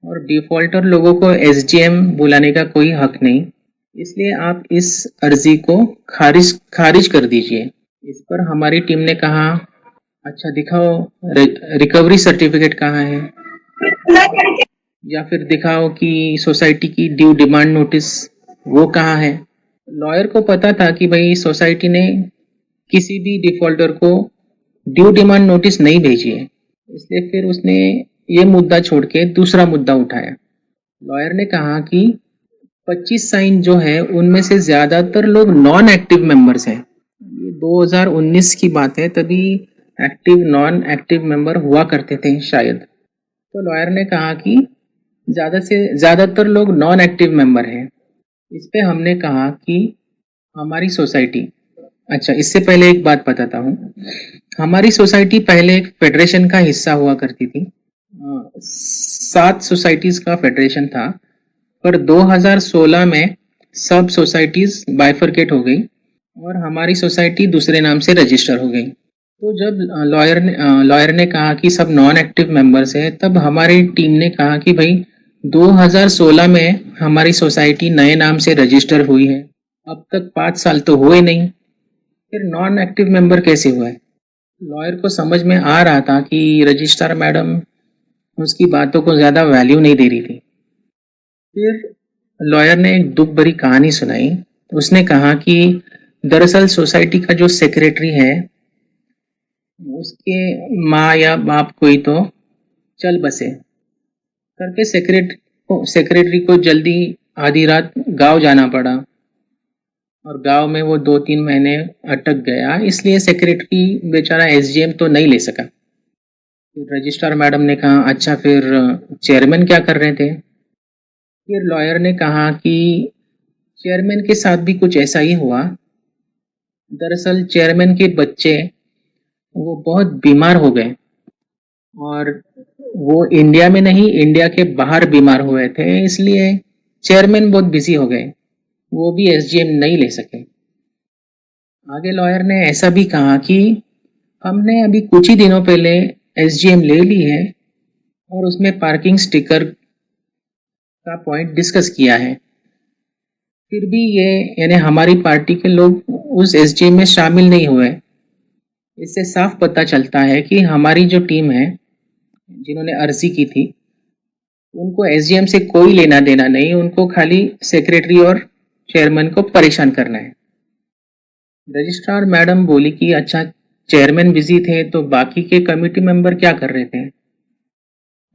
और डिफ़ॉल्टर लोगों को एसजीएम बुलाने का कोई हक नहीं, इसलिए आप इस अर्जी को खारिज कर दीजिए। इस पर हमारी टीम ने कहा अच्छा दिखाओ रिकवरी सर्टिफिकेट कहाँ है, या फिर दिखाओ कि सोसाइटी की ड्यू डिमांड नोटिस वो कहाँ है। लॉयर को पता था कि भाई सोसाइटी ने किसी भी डिफॉल्टर को ड्यू डिमांड नोटिस नहीं भेजी है, इसलिए फिर उसने ये मुद्दा छोड़ के दूसरा मुद्दा उठाया। लॉयर ने कहा कि 25 साइन जो है उनमें से ज़्यादातर लोग नॉन एक्टिव मेंबर्स हैं। ये 2019 की बात है, तभी एक्टिव नॉन एक्टिव मेंबर हुआ करते थे शायद। तो लॉयर ने कहा कि ज़्यादा से ज़्यादातर लोग नॉन एक्टिव मेंबर हैं। इस पे हमने कहा कि हमारी सोसाइटी, अच्छा इससे पहले एक बात बताता हूँ, हमारी सोसाइटी पहले एक फेडरेशन का हिस्सा हुआ करती थी। 7 सोसाइटीज़ का फेडरेशन था, पर 2016 में सब सोसाइटीज़ बाइफरकेट हो गई और हमारी सोसाइटी दूसरे नाम से रजिस्टर हो गई। तो जब लॉयर ने कहा कि सब नॉन एक्टिव मेंबर्स हैं, तब हमारी टीम ने कहा कि भाई 2016 में हमारी सोसाइटी नए नाम से रजिस्टर हुई है, अब तक 5 साल तो हुए नहीं, फिर नॉन एक्टिव मेंबर कैसे हुआ है। लॉयर को समझ में आ रहा था कि रजिस्ट्रार मैडम उसकी बातों को ज़्यादा वैल्यू नहीं दे रही थी। फिर लॉयर ने एक दुख भरी कहानी सुनाई। उसने कहा कि दरअसल सोसाइटी का जो सेक्रेटरी है उसके माँ या बाप कोई तो चल बसे करके सेक्रेटरी को जल्दी आधी रात गांव जाना पड़ा और गांव में वो 2-3 महीने अटक गया, इसलिए सेक्रेटरी बेचारा एसजीएम तो नहीं ले सका। फिर रजिस्ट्रार मैडम ने कहा अच्छा फिर चेयरमैन क्या कर रहे थे। फिर लॉयर ने कहा कि चेयरमैन के साथ भी कुछ ऐसा ही हुआ। दरअसल चेयरमैन के बच्चे वो बहुत बीमार हो गए और वो इंडिया में नहीं, इंडिया के बाहर बीमार हुए थे, इसलिए चेयरमैन बहुत बिजी हो गए, वो भी एसजीएम नहीं ले सके। आगे लॉयर ने ऐसा भी कहा कि हमने अभी कुछ ही दिनों पहले एसजीएम ले ली है और उसमें पार्किंग स्टिकर का पॉइंट डिस्कस किया है, फिर भी ये यानी हमारी पार्टी के लोग उस एसडीएम में शामिल नहीं हुए। इससे साफ पता चलता है कि हमारी जो टीम है जिन्होंने अर्जी की थी उनको एसडीएम से कोई लेना देना नहीं, उनको खाली सेक्रेटरी और चेयरमैन को परेशान करना है। रजिस्ट्रार मैडम बोली कि अच्छा, चेयरमैन बिजी थे तो बाकी के कमेटी मेंबर क्या कर रहे थे,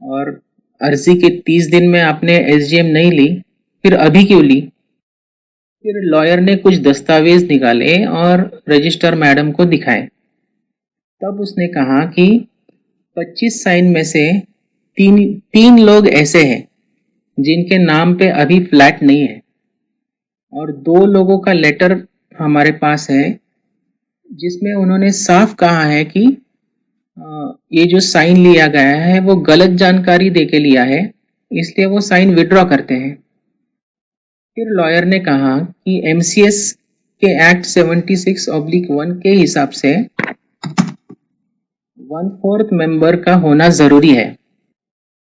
और अर्जी के 30 दिन में आपने एसडीएम नहीं ली, फिर अभी क्यों ली। फिर लॉयर ने कुछ दस्तावेज निकाले और रजिस्ट्रार मैडम को दिखाए। तब उसने कहा कि 25 साइन में से तीन तीन लोग ऐसे हैं जिनके नाम पे अभी फ्लैट नहीं है, और 2 लोगों का लेटर हमारे पास है जिसमें उन्होंने साफ कहा है कि ये जो साइन लिया गया है वो गलत जानकारी देके लिया है, इसलिए वो साइन विड्रॉ करते हैं। फिर लॉयर ने कहा कि एमसीएस के एक्ट 76/1 के हिसाब से 1/4 मेंबर का होना जरूरी है,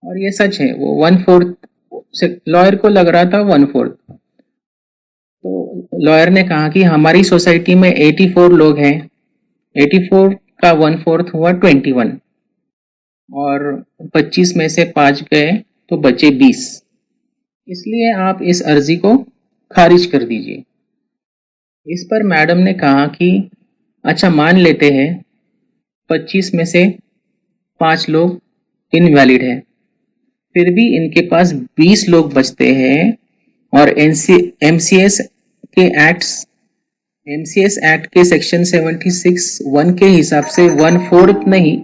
और ये सच है। वो 1/4 लॉयर को लग रहा था 1/4। तो लॉयर ने कहा कि हमारी सोसाइटी में 84 लोग हैं, 84 का 1/4 हुआ 21, और 25 में से 5 गए तो बचे 20, इसलिए आप इस अर्जी को खारिज कर दीजिए। इस पर मैडम ने कहा कि अच्छा, मान लेते हैं 25 में से 5 लोग इनवैलिड है, फिर भी इनके पास 20 लोग बचते हैं, और एमसीएस के एक्ट के सेक्शन 76(1) के हिसाब से 1/4 नहीं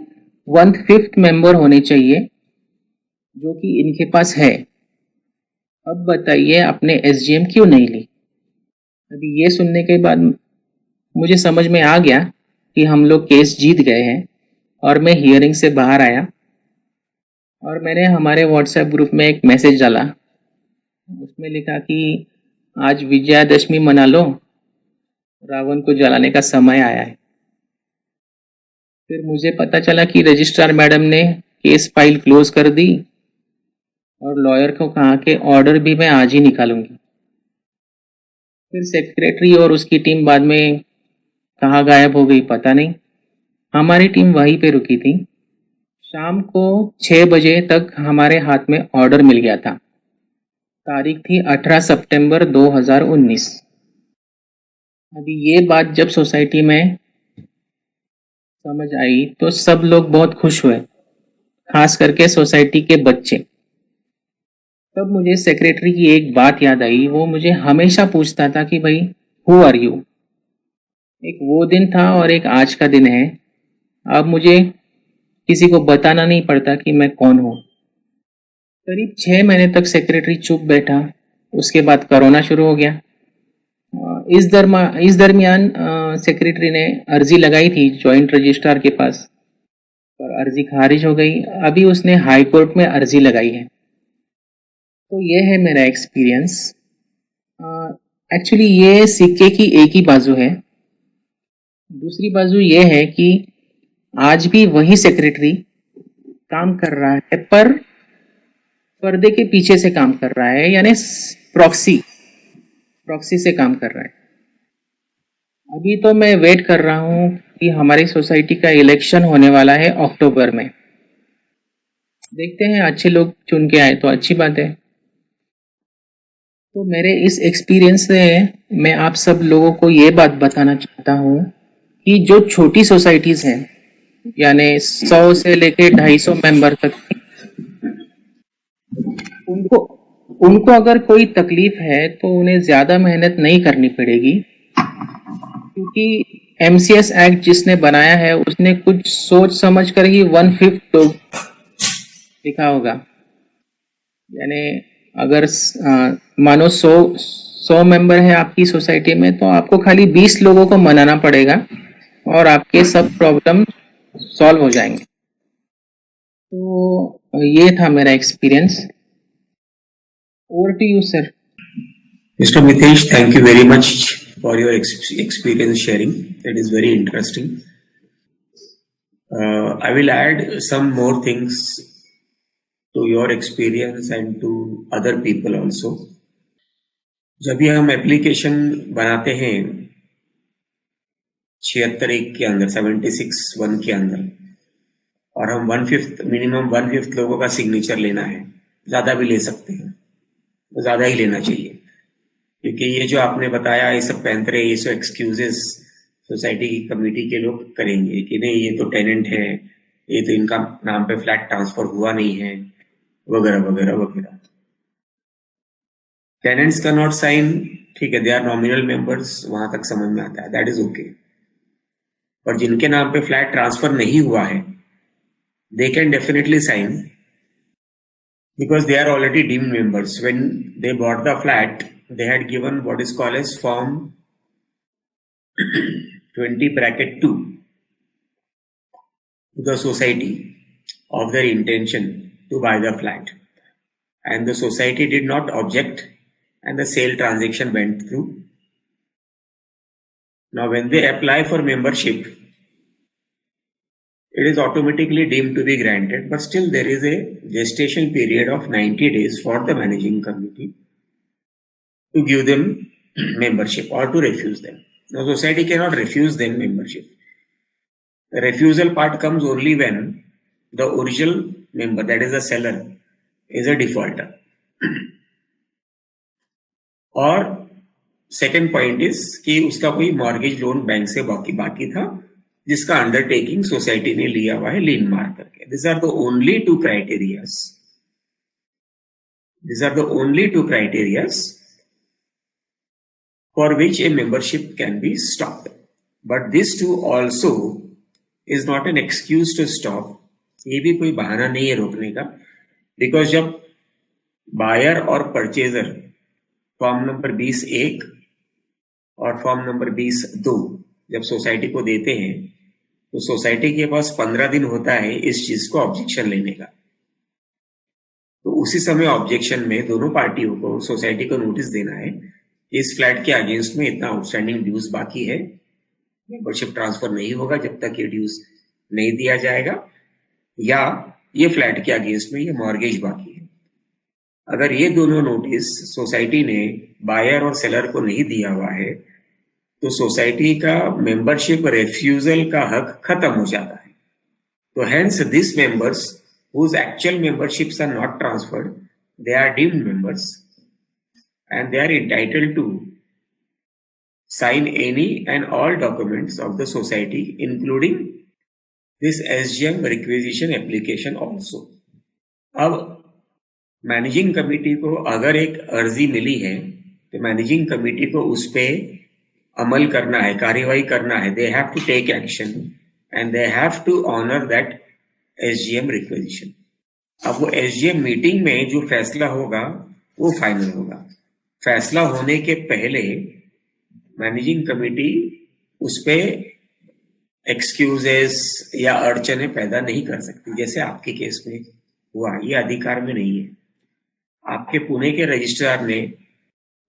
1/5 मेंबर होने चाहिए, जो कि इनके पास है। अब बताइए आपने एसजीएम क्यों नहीं ली। अभी ये सुनने के बाद मुझे समझ में आ गया कि हम लोग केस जीत गए हैं, और मैं हियरिंग से बाहर आया और मैंने हमारे व्हाट्सएप ग्रुप में एक मैसेज डाला। उसमें लिखा कि आज विजयादशमी मना लो, रावण को जलाने का समय आया है। फिर मुझे पता चला कि रजिस्ट्रार मैडम ने केस फाइल क्लोज कर दी, और लॉयर को कहा कि ऑर्डर भी मैं आज ही निकालूंगी। फिर सेक्रेटरी और उसकी टीम बाद में कहाँ गायब हो गई पता नहीं। हमारी टीम वहीं पे रुकी थी। शाम को 6 बजे तक हमारे हाथ में ऑर्डर मिल गया था। तारीख थी 18 सितंबर 2019। अभी ये बात जब सोसाइटी में समझ आई तो सब लोग बहुत खुश हुए, खास करके सोसाइटी के बच्चे। तब मुझे सेक्रेटरी की एक बात याद आई। वो मुझे हमेशा पूछता था कि भाई, हु आर यू। एक वो दिन था और एक आज का दिन है। अब मुझे किसी को बताना नहीं पड़ता कि मैं कौन हूँ। करीब 6 महीने तक सेक्रेटरी चुप बैठा। उसके बाद कोरोना शुरू हो गया। इस दरमियान सेक्रेटरी ने अर्जी लगाई थी जॉइंट रजिस्ट्रार के पास, पर अर्जी खारिज हो गई। अभी उसने हाई कोर्ट में अर्जी लगाई है। तो ये है मेरा एक्सपीरियंस। एक्चुअली ये सिक्के की एक ही बाजू है। दूसरी बाजू ये है कि आज भी वही सेक्रेटरी काम कर रहा है, पर पर्दे के पीछे से काम कर रहा है, यानी प्रॉक्सी से काम कर रहा है। अभी तो मैं वेट कर रहा हूँ कि हमारी सोसाइटी का इलेक्शन होने वाला है अक्टूबर में। देखते हैं, अच्छे लोग चुन के आए तो अच्छी बात है। तो मेरे इस एक्सपीरियंस से मैं आप सब लोगों को ये बात बताना चाहता हूँ कि जो छोटी सोसाइटीज हैं, यानी 100 से लेके 250 मेंबर तक, उनको उनको अगर कोई तकलीफ है तो उन्हें ज्यादा मेहनत नहीं करनी पड़ेगी, क्योंकि एमसीएस एक्ट जिसने बनाया है उसने कुछ सोच समझ कर ही 1/5 लोग लिखा होगा। यानी अगर मानो 100 मेंबर है आपकी सोसाइटी में, तो आपको खाली 20 लोगों को मनाना पड़ेगा और आपके सब प्रॉब्लम सॉल्व हो जाएंगे। तो ये था मेरा experience. Over to you sir. Mr. Mitesh, thank you very much for your experience sharing. That is very interesting. I will add some more things to your experience and to other people also. जब भी हम application बनाते हैं 76 के अंदर, 76(1) के अंदर, और हम 1/5 मिनिमम 1/5 लोगों का सिग्नेचर लेना है, ज्यादा भी ले सकते हैं, तो ज्यादा ही लेना चाहिए, क्योंकि ये जो आपने बताया ये सब पैंतरे, ये सब एक्सक्यूजेस सोसाइटी की कमेटी के लोग करेंगे कि नहीं ये तो टेनेंट है, ये तो इनका नाम पे फ्लैट ट्रांसफर हुआ नहीं है, वगैरह वगैरह वगैरह। टेनेंट्स का नॉट साइन, ठीक है, दे आर नॉमिनल मेंबर्स, वहां तक समझ में आता है, दैट इज ओके। और जिनके नाम पे फ्लैट ट्रांसफर नहीं हुआ है, they can definitely sign because they are already deemed members. When they bought the flat, they had given what is called as Form 20(2) to the society of their intention to buy the flat. And the society did not object, and the sale transaction went through. Now, when they apply for membership, it is automatically deemed to be granted, but still there is a gestation period of 90 days for the managing committee to give them membership or to refuse them. The society cannot refuse them membership. The refusal part comes only when the original member, that is the seller, is a defaulter. और second point is कि उसका कोई mortgage loan bank से बाकी था, जिसका undertaking society ने लिया हुआ है लीन मार करके. This are the only two criterias. These are the only two criteria for which a membership can be stopped. But this too also is not an excuse to stop. ये भी कोई बहाना नहीं है रोकने का, बिकॉज जब बायर और परचेजर फॉर्म नंबर 20(1) और फॉर्म नंबर 20(2) जब सोसाइटी को देते हैं, तो सोसाइटी के पास 15 दिन होता है इस चीज को ऑब्जेक्शन लेने का. तो उसी समय ऑब्जेक्शन में दोनों पार्टियों को, सोसाइटी को नोटिस देना है कि इस फ्लैट के अगेंस्ट में इतना आउटस्टैंडिंग ड्यूज बाकी है, मेंबरशिप ट्रांसफर नहीं होगा जब तक ये ड्यूज नहीं दिया जाएगा, या ये फ्लैट के अगेंस्ट में ये मॉर्गेज बाकी है. अगर ये दोनों नोटिस सोसाइटी ने बायर और सेलर को नहीं दिया हुआ है, तो सोसाइटी का मेंबरशिप रेफ्यूजल का हक खत्म हो जाता है. तो hence this members whose actual memberships are not transferred, they are deemed members and they are entitled to sign any and all documents of the society, including this SGM requisition application also. अब managing committee को अगर एक अर्जी मिली है, तो managing committee को उस पर अमल करना है, कार्यवाही करना है. They have to take action and they have to honour that SGM requisition. अब वो SGM मीटिंग में जो फैसला होगा वो फाइनल होगा. फैसला होने के पहले मैनेजिंग कमेटी उस पे एक्सक्यूजेस या अड़चने पैदा नहीं कर सकती, जैसे आपके केस में हुआ. ये अधिकार में नहीं है. आपके पुणे के रजिस्ट्रार ने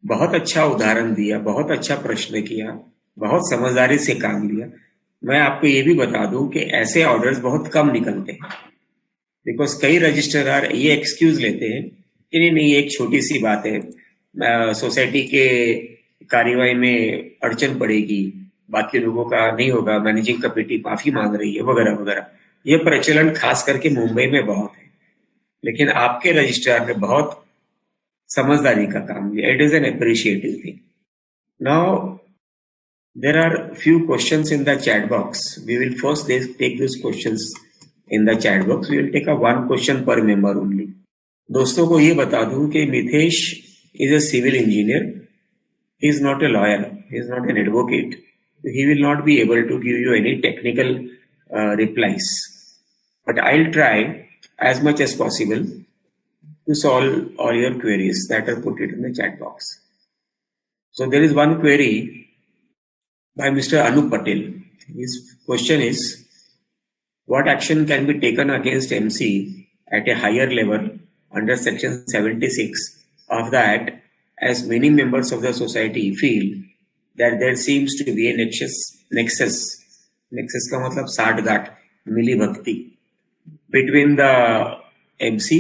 बहुत अच्छा उदाहरण दिया, बहुत अच्छा प्रश्न किया, बहुत समझदारी से काम लिया. मैं आपको ये भी बता दूं कि ऐसे ऑर्डर्स बहुत कम निकलते हैं, बिकॉज कई रजिस्ट्रार ये एक्सक्यूज लेते हैं कि नहीं एक छोटी सी बात है, सोसाइटी के कार्यवाही में अड़चन पड़ेगी, बाकी लोगों का नहीं होगा, मैनेजिंग कमेटी माफी मांग रही है, वगैरह वगैरह. ये प्रचलन खास करके मुंबई में बहुत है, लेकिन आपके रजिस्ट्रार ने बहुत समझदारी का काम लिया. It is an appreciative thing. Now there are few questions in the chat box. We will first take those questions in the chat box. We will take a one question per member only. दोस्तों को ये बता दूं कि Mithesh is a civil engineer. He is not a lawyer. He is not an advocate. He will not be able to give you any technical replies. But I'll try as much as possible to solve all your queries that are put in the chat box. So there is one query by Mr. Anup Patel. His question is, what action can be taken against MC at a higher level under section 76 of the Act, as many members of the society feel that there seems to be a nexus का मतलब साठगांठ, मिली भक्ति, between the MC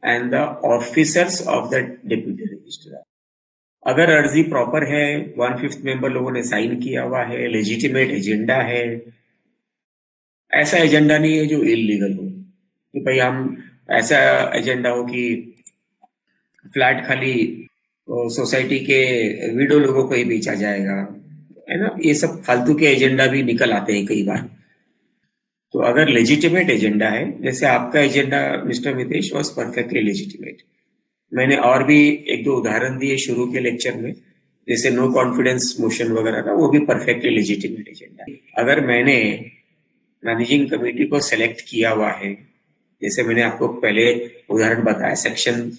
and the officers of the deputy registrar. अगर अर्जी proper है, 1/5 member लोगों ने sign किया हुआ है, लेजिटिमेट एजेंडा है, ऐसा एजेंडा नहीं है जो इलीगल हो कि भाई हम ऐसा एजेंडा हो कि फ्लैट खाली सोसाइटी के विडो लोगों को ही बेचा जाएगा, है ना। ये सब फालतू के एजेंडा भी निकल आते हैं कई बार। तो अगर लेजिटिमेट एजेंडा है, जैसे आपका agenda mister Mitesh was perfectly legitimate. मैंने और भी एक दो उदाहरण दिए शुरू के लेक्चर में, जैसे नो कॉन्फिडेंस मोशन वगैरह का, वो भी परफेक्टली लेजिटिमेट एजेंडा है। अगर मैंने मैनेजिंग कमेटी को सेलेक्ट किया हुआ है, जैसे मैंने आपको पहले उदाहरण बताया, सेक्शन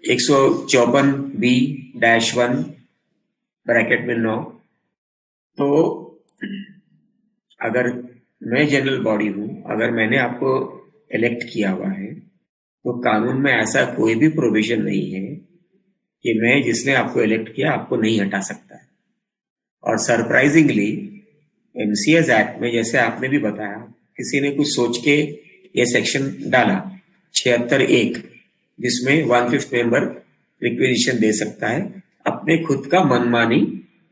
154B-1 ब्रैकेट में 9, तो अगर मैं जनरल बॉडी हूं, अगर मैंने आपको इलेक्ट किया हुआ है, तो कानून में ऐसा कोई भी प्रोविजन नहीं है कि मैं जिसने आपको इलेक्ट किया आपको नहीं हटा सकता है। और सरप्राइजिंगली एमसीएस एक्ट में, जैसे आपने भी बताया, किसी ने कुछ सोच के ये सेक्शन डाला 76(1), जिसमें 1/5 मेंबर रिक्वेजिशन दे सकता है अपने खुद का मनमानी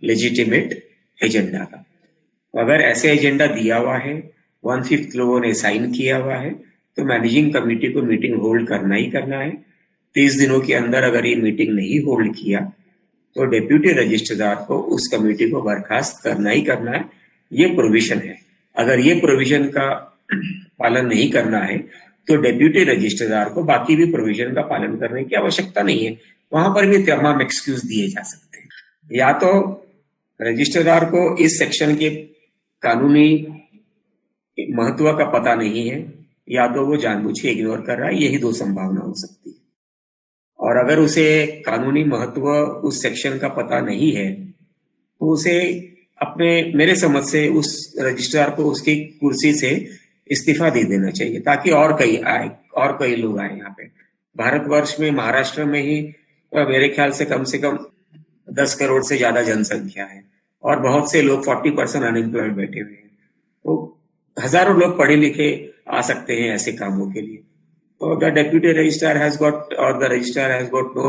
लेजिटिमेट एजेंडा का। तो अगर ऐसे एजेंडा दिया हुआ है, 1/5 लोगों ने साइन किया हुआ है, तो मैनेजिंग कमेटी को मीटिंग होल्ड करना ही करना है। 30 दिनों के अंदर अगर ये मीटिंग नहीं होल्ड किया तो डेप्यूटी रजिस्ट्रार को उस कमेटी को बर्खास्त करना ही करना है। ये प्रोविजन है। अगर ये प्रोविजन का पालन नहीं करना है तो डेप्यूटी रजिस्ट्रार को बाकी भी प्रोविजन का पालन करने की आवश्यकता नहीं है। वहां पर भी तमाम एक्सक्यूज दिए जा सकते हैं। या तो रजिस्ट्रार को इस सेक्शन के कानूनी महत्व का पता नहीं है, या तो वो जानबूझ के इग्नोर कर रहा है। यही दो संभावना हो सकती है। और अगर उसे कानूनी महत्व उस सेक्शन का पता नहीं है तो उसे अपने, मेरे समझ से, उस रजिस्ट्रार को उसकी कुर्सी से इस्तीफा दे देना चाहिए, ताकि और कई लोग आए यहाँ पे। भारतवर्ष में, महाराष्ट्र में ही मेरे ख्याल से कम 10 करोड़ से ज्यादा जनसंख्या है और बहुत से लोग 40% अनएम्प्लॉयड बैठे हुए हैं। तो हजारों लोग पढ़े लिखे आ सकते हैं ऐसे कामों के लिए। तो the deputy registrar has got, और the registrar has got no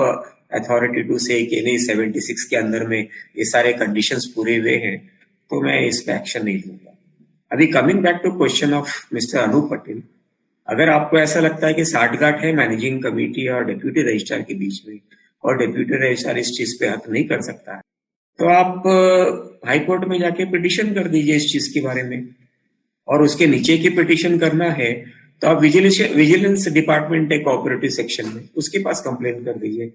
authority to say कि नहीं 76 के अंदर में ये सारे कंडीशंस पूरे हुए हैं, तो मैं इस पे एक्शन नहीं लूंगा। अभी coming back to question of mister Anoop Patel, अगर आपको ऐसा लगता है कि साठगांठ है मैनेजिंग कमेटी और डेप्यूटी रजिस्ट्रार के बीच में, और डेप्यूटी रजिस्ट्रार इस चीज पे हक नहीं कर सकता है, तो आप हाई कोर्ट में जाके पिटिशन कर दीजिए इस चीज के बारे में। और उसके नीचे की पिटिशन करना है तो आप विजिलेंस डिपार्टमेंट है कोऑपरेटिव सेक्शन में, उसके पास कंप्लेन कर दीजिए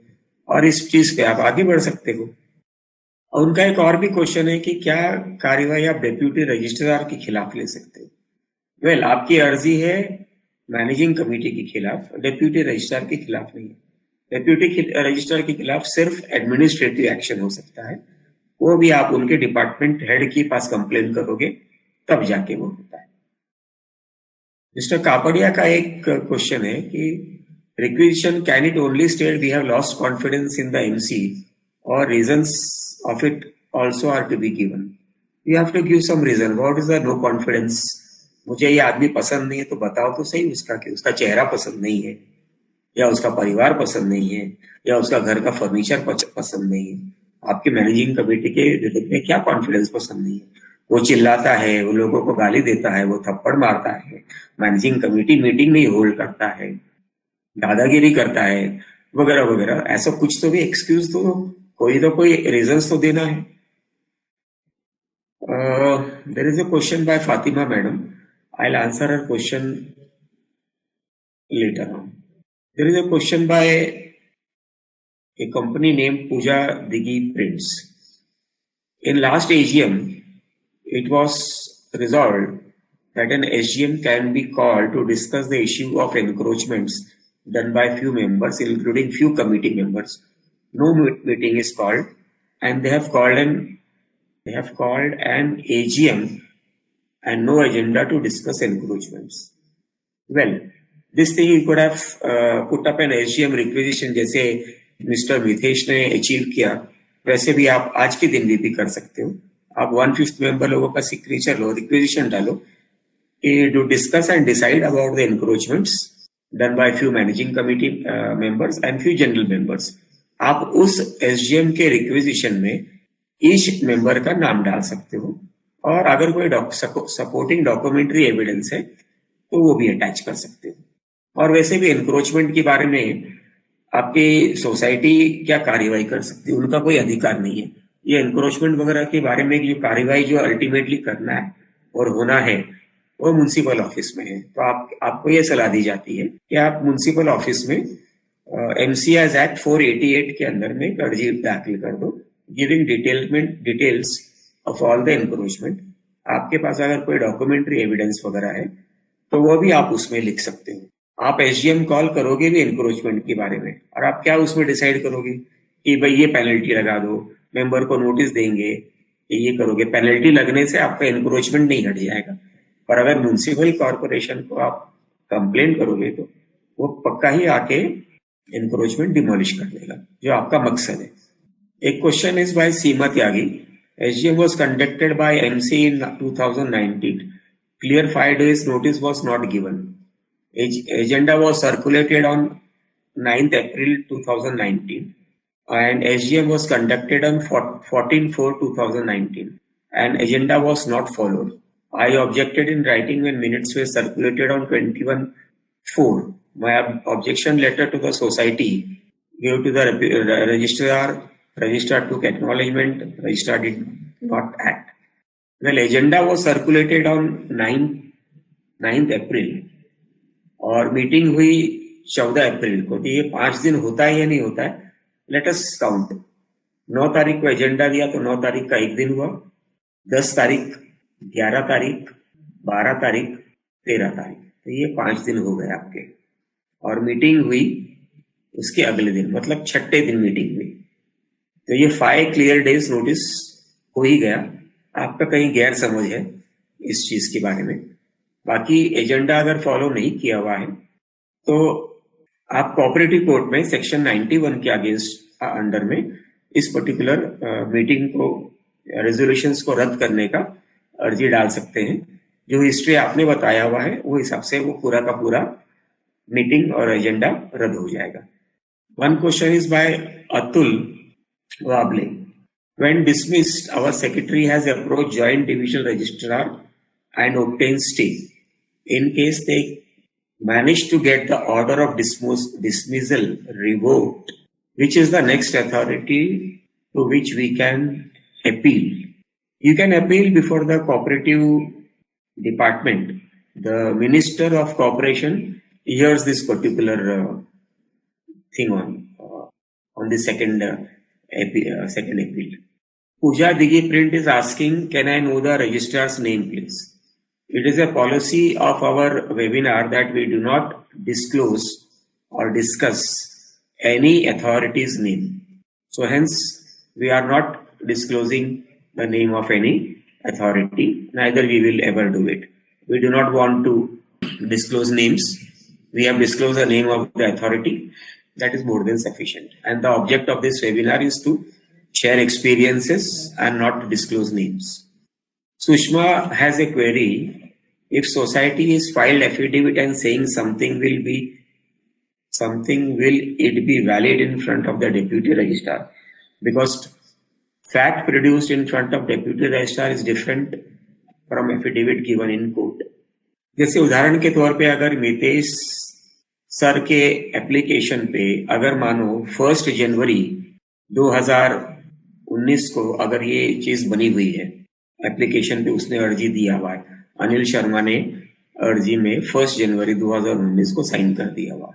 और इस चीज पे आप आगे बढ़ सकते हो। और उनका एक और भी क्वेश्चन है कि क्या कार्यवाही आप डेप्यूटी रजिस्ट्रार के खिलाफ ले सकते हो। वेल, आपकी अर्जी है मैनेजिंग कमेटी के खिलाफ, डेप्यूटी रजिस्ट्रार के खिलाफ नहीं है। डेप्यूटी रजिस्ट्रार के खिलाफ सिर्फ एडमिनिस्ट्रेटिव एक्शन हो सकता है, वो भी आप उनके डिपार्टमेंट हेड के पास कंप्लेन करोगे तब जाके वो होता है। मिस्टर कापड़िया का एक क्वेश्चन है कि requisition can it only state we have lost confidence in the MC और reasons of it also are to be given. You have to give some reason. What is the no confidence? मुझे ये आदमी पसंद नहीं है तो बताओ तो सही उसका, कि उसका चेहरा पसंद नहीं है, या उसका परिवार पसंद नहीं है, या उसका घर का फर्नीचर पसंद नहीं है। आपके मैनेजिंग कमेटी के रिलेटेड में क्या कॉन्फिडेंस पसंद नहीं है? वो चिल्लाता है, वो लोगों को गाली देता है, वो थप्पड़ मारता है, मैनेजिंग कमेटी मीटिंग नहीं होल्ड करता है, दादागिरी करता है, वगैरह वगैरह। ऐसा कुछ तो भी एक्सक्यूज तो कोई रीजंस तो देना है। There is a question by Fatima madam, I will answer her question later on. There is a question by a company named Pooja Digi Prints. In last AGM, it was resolved that an SGM can be called to discuss the issue of encroachments done by few members, including few committee members. No meeting is called, and they have called an AGM and no agenda to discuss encroachments. Well, this thing you could have put up an SGM requisition, जैसे mister Mithesh ने achieve किया, वैसे भी आप आज के दिन भी कर सकते हो। आप 1/5 मेंबर लोगों का सिग्नेचर लो, रिक्वेजिशन डालो to discuss and decide about the encroachments done by few managing committee members and few general members. आप उस एसजीएम के रिक्विजिशन में ईच मेंबर का नाम डाल सकते हो, और अगर कोई सपोर्टिंग डॉक्यूमेंट्री एविडेंस है तो वो भी अटैच कर सकते हो। और वैसे भी एनक्रोचमेंट के बारे में आपकी सोसाइटी क्या कार्यवाही कर सकती है, उनका कोई अधिकार नहीं है। ये एनक्रोचमेंट वगैरह के बारे में जो कार्यवाही जो अल्टीमेटली करना है और होना है वो म्युनिसिपल ऑफिस में है। तो आपको ये सलाह दी जाती है कि आप म्युनिसिपल ऑफिस में एमसीआईज एक्ट 488 के अंदर में एक अर्जी दाखिल कर दो, giving details of all the encroachment. आपके पास अगर कोई डॉक्यूमेंट्री एविडेंस वगैरह है तो वो भी आप उसमें लिख सकते हो। आप एसडीएम कॉल करोगे भी एनक्रोचमेंट के बारे में, और आप क्या उसमें डिसाइड करोगे कि भाई ये पेनल्टी लगा दो, मेंबर को नोटिस देंगे कि ये करोगे। पेनल्टी लगने से आपका एनक्रोचमेंट नहीं हट जाएगा, पर अगर म्युनिसिपल कॉर्पोरेशन को आप कंप्लेन करोगे तो वो पक्का ही आके एनक्रोचमेंट डिमोलिश कर देगा, जो आपका मकसद है। एक question is by Seema Tyagi. SGM was conducted by MC in 2019. Clear 5 days notice was not given. Agenda was circulated on 9th April 2019, and SGM was conducted on 14/4/2019, and agenda was not followed. I objected in writing when minutes were circulated on 21/4. My objection letter to the society gave to the registrar. Registrar took acknowledgement. Registrar did not act. Well, agenda was circulated on 9th April और meeting हुई 14 अप्रैल को। तो ये 5 दिन होता है या नहीं होता है, लेट अस काउंट। 9 तारीख को एजेंडा दिया तो 9 तारीख का एक दिन हुआ, 10 तारीख, 11 तारीख, 12 तारीख, 13 तारीख, तो ये 5 दिन हो गए आपके। और मीटिंग हुई उसके अगले दिन, मतलब 6ठे दिन मीटिंग हुई। तो ये 5 क्लियर डेज नोटिस हो ही गया। आपका कहीं गैर समझ है इस चीज के बारे में। बाकी एजेंडा अगर फॉलो नहीं किया हुआ है तो आप कोऑपरेटिव कोर्ट में सेक्शन 91 के अगेंस्ट अंडर में इस पर्टिकुलर मीटिंग को, रेजोल्यूशंस को रद्द करने का अर्जी डाल सकते हैं। जो हिस्ट्री आपने बताया हुआ है वो हिसाब से वो पूरा का पूरा मीटिंग और एजेंडा रद्द हो जाएगा। One question is by Atul Wable. When dismissed, our secretary has approached Joint Divisional Registrar and obtained stay. In case they manage to get the order of dismissal revoked, which is the next authority to which we can appeal? You can appeal before the cooperative department. The Minister of Cooperation hears this particular thing on the second appeal. Pooja Digi Print is asking, can I know the registrar's name, please? It is a policy of our webinar that we do not disclose or discuss any authority's name. So hence, we are not disclosing the name of any authority, neither we will ever do it. We do not want to disclose names. We have disclosed the name of the authority. That is more than sufficient. And the object of this webinar is to share experiences and not disclose names. Sushma has a query. If society is filed affidavit and saying something, will it be valid in front of the deputy registrar? Because fact produced in front of deputy registrar is different from affidavit given in court. जैसे उदाहरण के तौर पे अगर Mitesh sir के application पे अगर मानो 1 जनवरी 2019 को अगर ये चीज बनी हुई है, एप्लीकेशन पे उसने अर्जी दिया हुआ है, अनिल शर्मा ने अर्जी में 1 जनवरी 2019 को साइन कर दिया हुआ,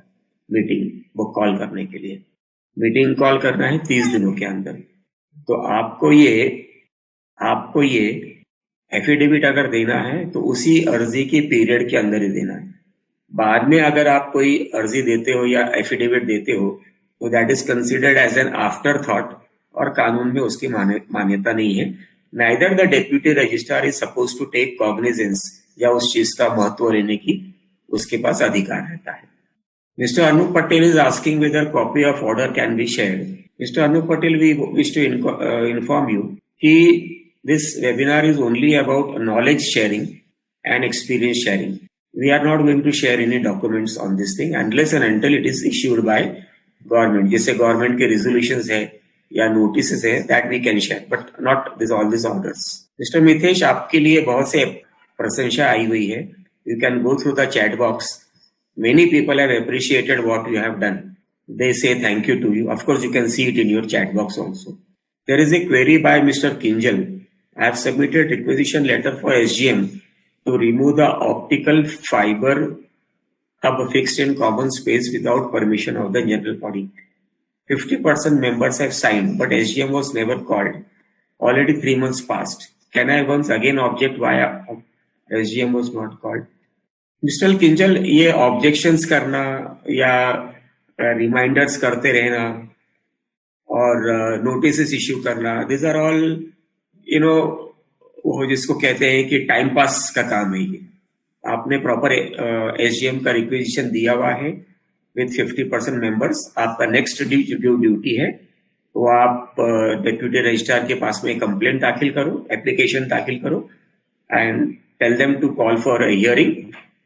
मीटिंग वो कॉल करने के लिए। मीटिंग कॉल करना है 30 दिनों के अंदर। तो आपको ये एफिडेविट अगर देना है तो उसी अर्जी के पीरियड के अंदर ही देना है। बाद में अगर आप कोई अर्जी देते हो या एफिडेविट देते हो तो that is considered as an after thought और कानून में उसकी मान्यता नहीं है। Neither the deputy registrar is suppose to take cognizance या उस चीज का महत्व लेने की उसके पास अधिकार रहता है। Mister Anoop Patel is asking whether copy of order can be shared. Mister Anoop Patel, we wish to inform you कि this webinar is only about knowledge sharing and experience sharing. We are not going to share any documents on this thing unless and until it is issued by government, जैसे government के resolutions है या notice है, that we can share, but not this all this orders. Mister Mithesh, आपके लिए बहुत से प्रशंसा आई हुई है. You can go through the chat box. Many people have appreciated what you have done. They say thank you to you. Of course, you can see it in your chat box also. There is a query by Mr. Kinjal. I have submitted requisition letter for SGM to remove the optical fiber hub fixed in common space without permission of the general body. 50% members have signed, but SGM was never called. Already 3 months passed. Can I once again object why SGM was not called? Mister Kinjal, ये objections करना या reminders करते रहना और notice issue करना, this are all वो जिसको कहते हैं कि टाइम पास का काम है. ये आपने प्रॉपर एसजीएम का रिक्वेजिशन दिया हुआ है विद 50% मेंबर्स. आपका नेक्स्ट ड्यूटी है वो आप डेप्यूटी रजिस्ट्रार के पास में कंप्लेंट दाखिल करो, एप्लीकेशन दाखिल करो and tell them to call for a hearing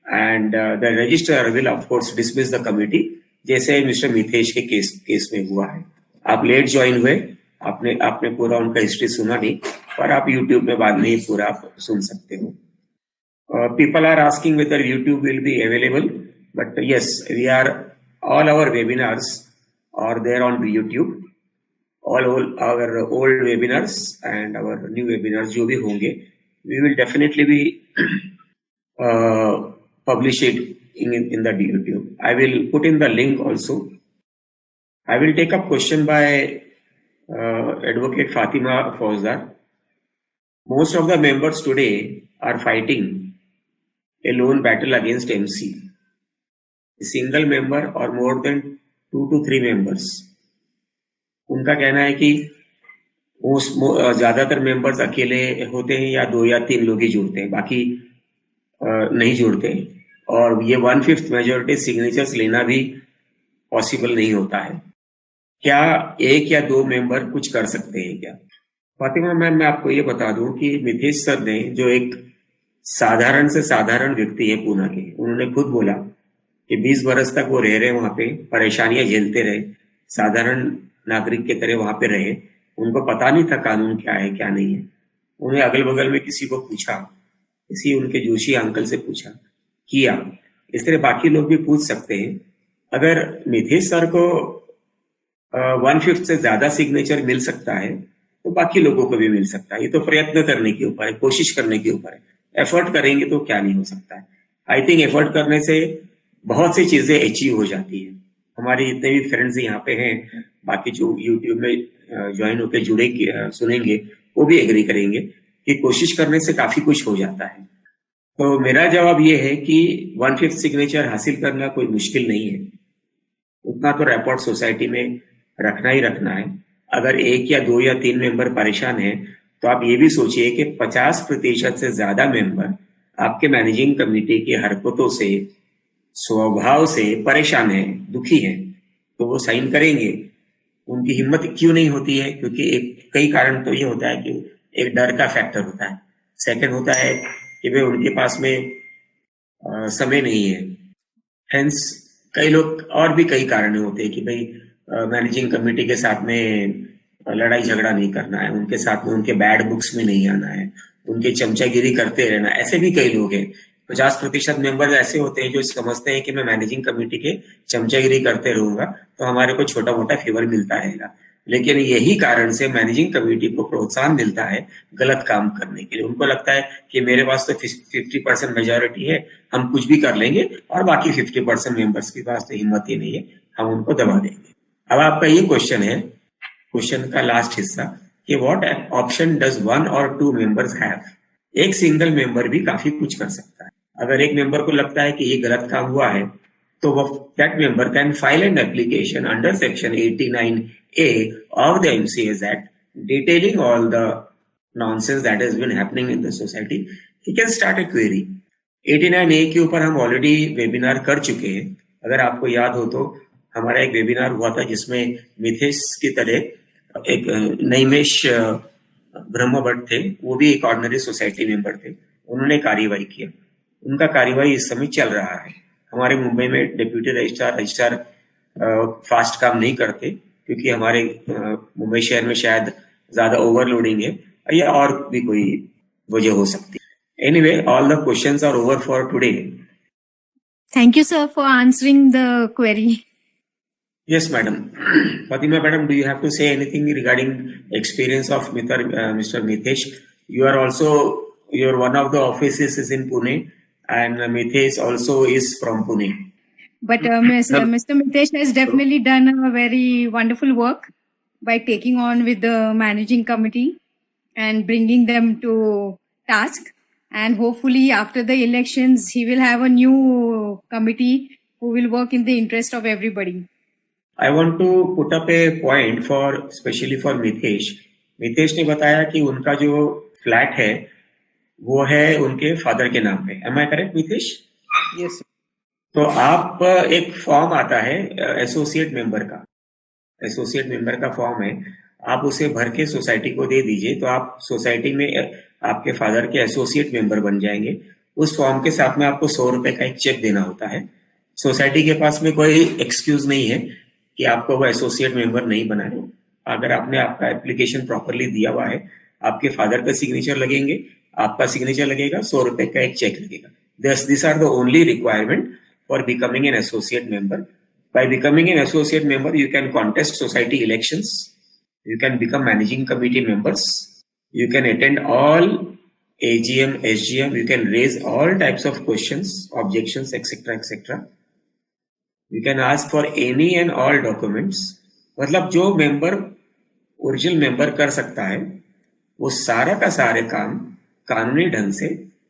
and the registrar will of course dismiss the committee, जैसे मिस्टर मिथेश के केस में हुआ है. आप लेट ज्वाइन हुए, आपने पूरा उनका हिस्ट्री सुना नहीं, पर आप यूट्यूब में बाद में ही पूरा आप सुन सकते हो. People are asking whether YouTube will be available, but yes, we are all our webinars are there on YouTube. All our old webinars and our new webinars जो भी होंगे, we will definitely be publish it in the YouTube. I will put in the link also. I will take up question by Advocate Fatima Fauzdar. Most of the members today are fighting a lone battle against MC. A single member or more than 2 to 3 members. उनका कहना है कि ज्यादातर members अकेले होते हैं या 2 या 3 लोग ही जुड़ते हैं, बाकी नहीं जुड़ते हैं, और ये 1/5 मेजॉरिटी सिग्नेचर्स लेना भी पॉसिबल नहीं होता है. क्या 1 या 2 मेंबर कुछ कर सकते हैं क्या? फातिमा मैम, मैं आपको ये बता दूं कि मिथेश सर ने, जो एक साधारण से साधारण व्यक्ति है पूना के, उन्होंने खुद बोला कि 20 बरस तक वो रह रहे वहां पे, परेशानियां झेलते रहे, साधारण नागरिक की तरह वहां पे रहे. उनको पता नहीं था कानून क्या है क्या नहीं है. उन्हें अगल बगल में किसी को पूछा, किसी उनके जोशी अंकल से पूछा, किया. इस तरह बाकी लोग भी पूछ सकते हैं. अगर मिथेश सर को 1/5 से ज्यादा सिग्नेचर मिल सकता है तो बाकी लोगों को भी मिल सकता है. ये तो प्रयत्न करने के ऊपर है, कोशिश करने के ऊपर है. एफर्ट करेंगे तो क्या नहीं हो सकता है. आई थिंक एफर्ट करने से बहुत सी चीजें अचीव हो जाती है. हमारे जितने भी फ्रेंड्स यहाँ पे हैं, बाकी जो यूट्यूब में ज्वाइन होकर जुड़े सुनेंगे, वो भी एग्री करेंगे कि कोशिश करने से काफी कुछ हो जाता है. तो मेरा जवाब ये है कि 1/5 सिग्नेचर हासिल करना कोई मुश्किल नहीं है. उतना तो रैपॉर्ट सोसाइटी में रखना ही रखना है. अगर 1 या 2 या 3 मेंबर परेशान हैं, तो आप ये भी सोचिए कि 50% से ज्यादा मेंबर आपके मैनेजिंग कमेटी की हरकतों से, स्वभाव से परेशान है, दुखी है, तो वो साइन करेंगे. उनकी हिम्मत क्यों नहीं होती है? क्योंकि कई कारण तो ये होता है कि एक डर का फैक्टर होता है. सेकंड होता है कि भाई उनके पास में समय नहीं है. हेंस कई लोग, और भी कई कारण होते हैं कि भाई मैनेजिंग कमेटी के साथ में लड़ाई झगड़ा नहीं करना है, उनके साथ में उनके बैड बुक्स में नहीं आना है, उनके चमचागिरी करते रहना. ऐसे भी कई लोग हैं. 50% मेंबर ऐसे होते हैं जो समझते हैं कि मैं मैनेजिंग कमेटी के चमचागिरी करते रहूंगा तो हमारे को छोटा मोटा फेवर मिलता रहेगा. लेकिन यही कारण से मैनेजिंग कमेटी को प्रोत्साहन मिलता है गलत काम करने के लिए. उनको लगता है कि मेरे पास तो 50% मेजॉरिटी है, हम कुछ भी कर लेंगे, और बाकी 50% मेंबर्स के पास तो हिम्मत ही नहीं है, हम उनको दबा देंगे. अब आपका ये क्वेश्चन है, क्वेश्चन का लास्ट हिस्सा, कि व्हाट ऑप्शन डज 1 और 2 मेंबर्स हैव. एक सिंगल मेंबर भी काफी कुछ कर सकता है. अगर एक मेंबर को लगता है कि ये गलत काम हुआ है, तो that member can file an application under section 89A of the MCAs Act detailing all the nonsense that has been happening in the society. He can start a query. 89A के ऊपर हम ऑलरेडी वेबिनार कर चुके हैं. अगर आपको याद हो तो हमारा एक वेबिनार हुआ था जिसमें मिथेश की तरह एक नईमेश ब्रह्मभट्ट थे, वो भी एक ऑर्डिनरी सोसाइटी मेंबर थे. उन्होंने कार्यवाही किया. उनका कार्यवाही इस समय चल रहा है. हमारे मुंबई में डिप्यूटी रजिस्ट्रार फास्ट काम नहीं करते, क्योंकि हमारे मुंबई शहर में शायद ज्यादा ओवरलोडिंग है या और भी कोई वजह हो सकती है. Anyway, all the questions are over for today. Thank you, sir, for answering the query. Yes, madam. Fatima madam, do you have to say anything regarding experience of Mr. Mitesh? Your one of the offices is in Pune, and Mitesh also is from Pune. But Mr. Mitesh has definitely done a very wonderful work by taking on with the managing committee and bringing them to task. And hopefully after the elections, he will have a new committee who will work in the interest of everybody. I want to put up a point especially for Mitesh. Mitesh ने बताया कि उनका जो flat है वो है उनके father के नाम पे. Am I correct, Mitesh? Yes. तो आप एक फॉर्म आता है एसोसिएट मेंबर का फॉर्म है, आप उसे भर के सोसाइटी को दे दीजिए, तो आप सोसाइटी में आपके फादर के एसोसिएट मेंबर बन जाएंगे. उस फॉर्म के साथ में आपको 100 रुपए का एक चेक देना होता है. सोसाइटी के पास में कोई एक्सक्यूज नहीं है कि आपको वो एसोसिएट मेंबर नहीं बनाए. अगर आपने आपका एप्लीकेशन प्रॉपरली दिया हुआ है, आपके फादर का सिग्नेचर लगेंगे, आपका सिग्नेचर लगेगा, 100 रुपए का एक चेक लगेगा. This are the only requirement for becoming an associate member. By becoming an associate member, you can contest society elections, you can become managing committee members, you can attend all AGM, SGM, you can raise all types of questions, objections, etc., etc. You can ask for any and all documents. मतलब जो member original member कर सकता है वो सारा का सारे काम कानूनी ढंग से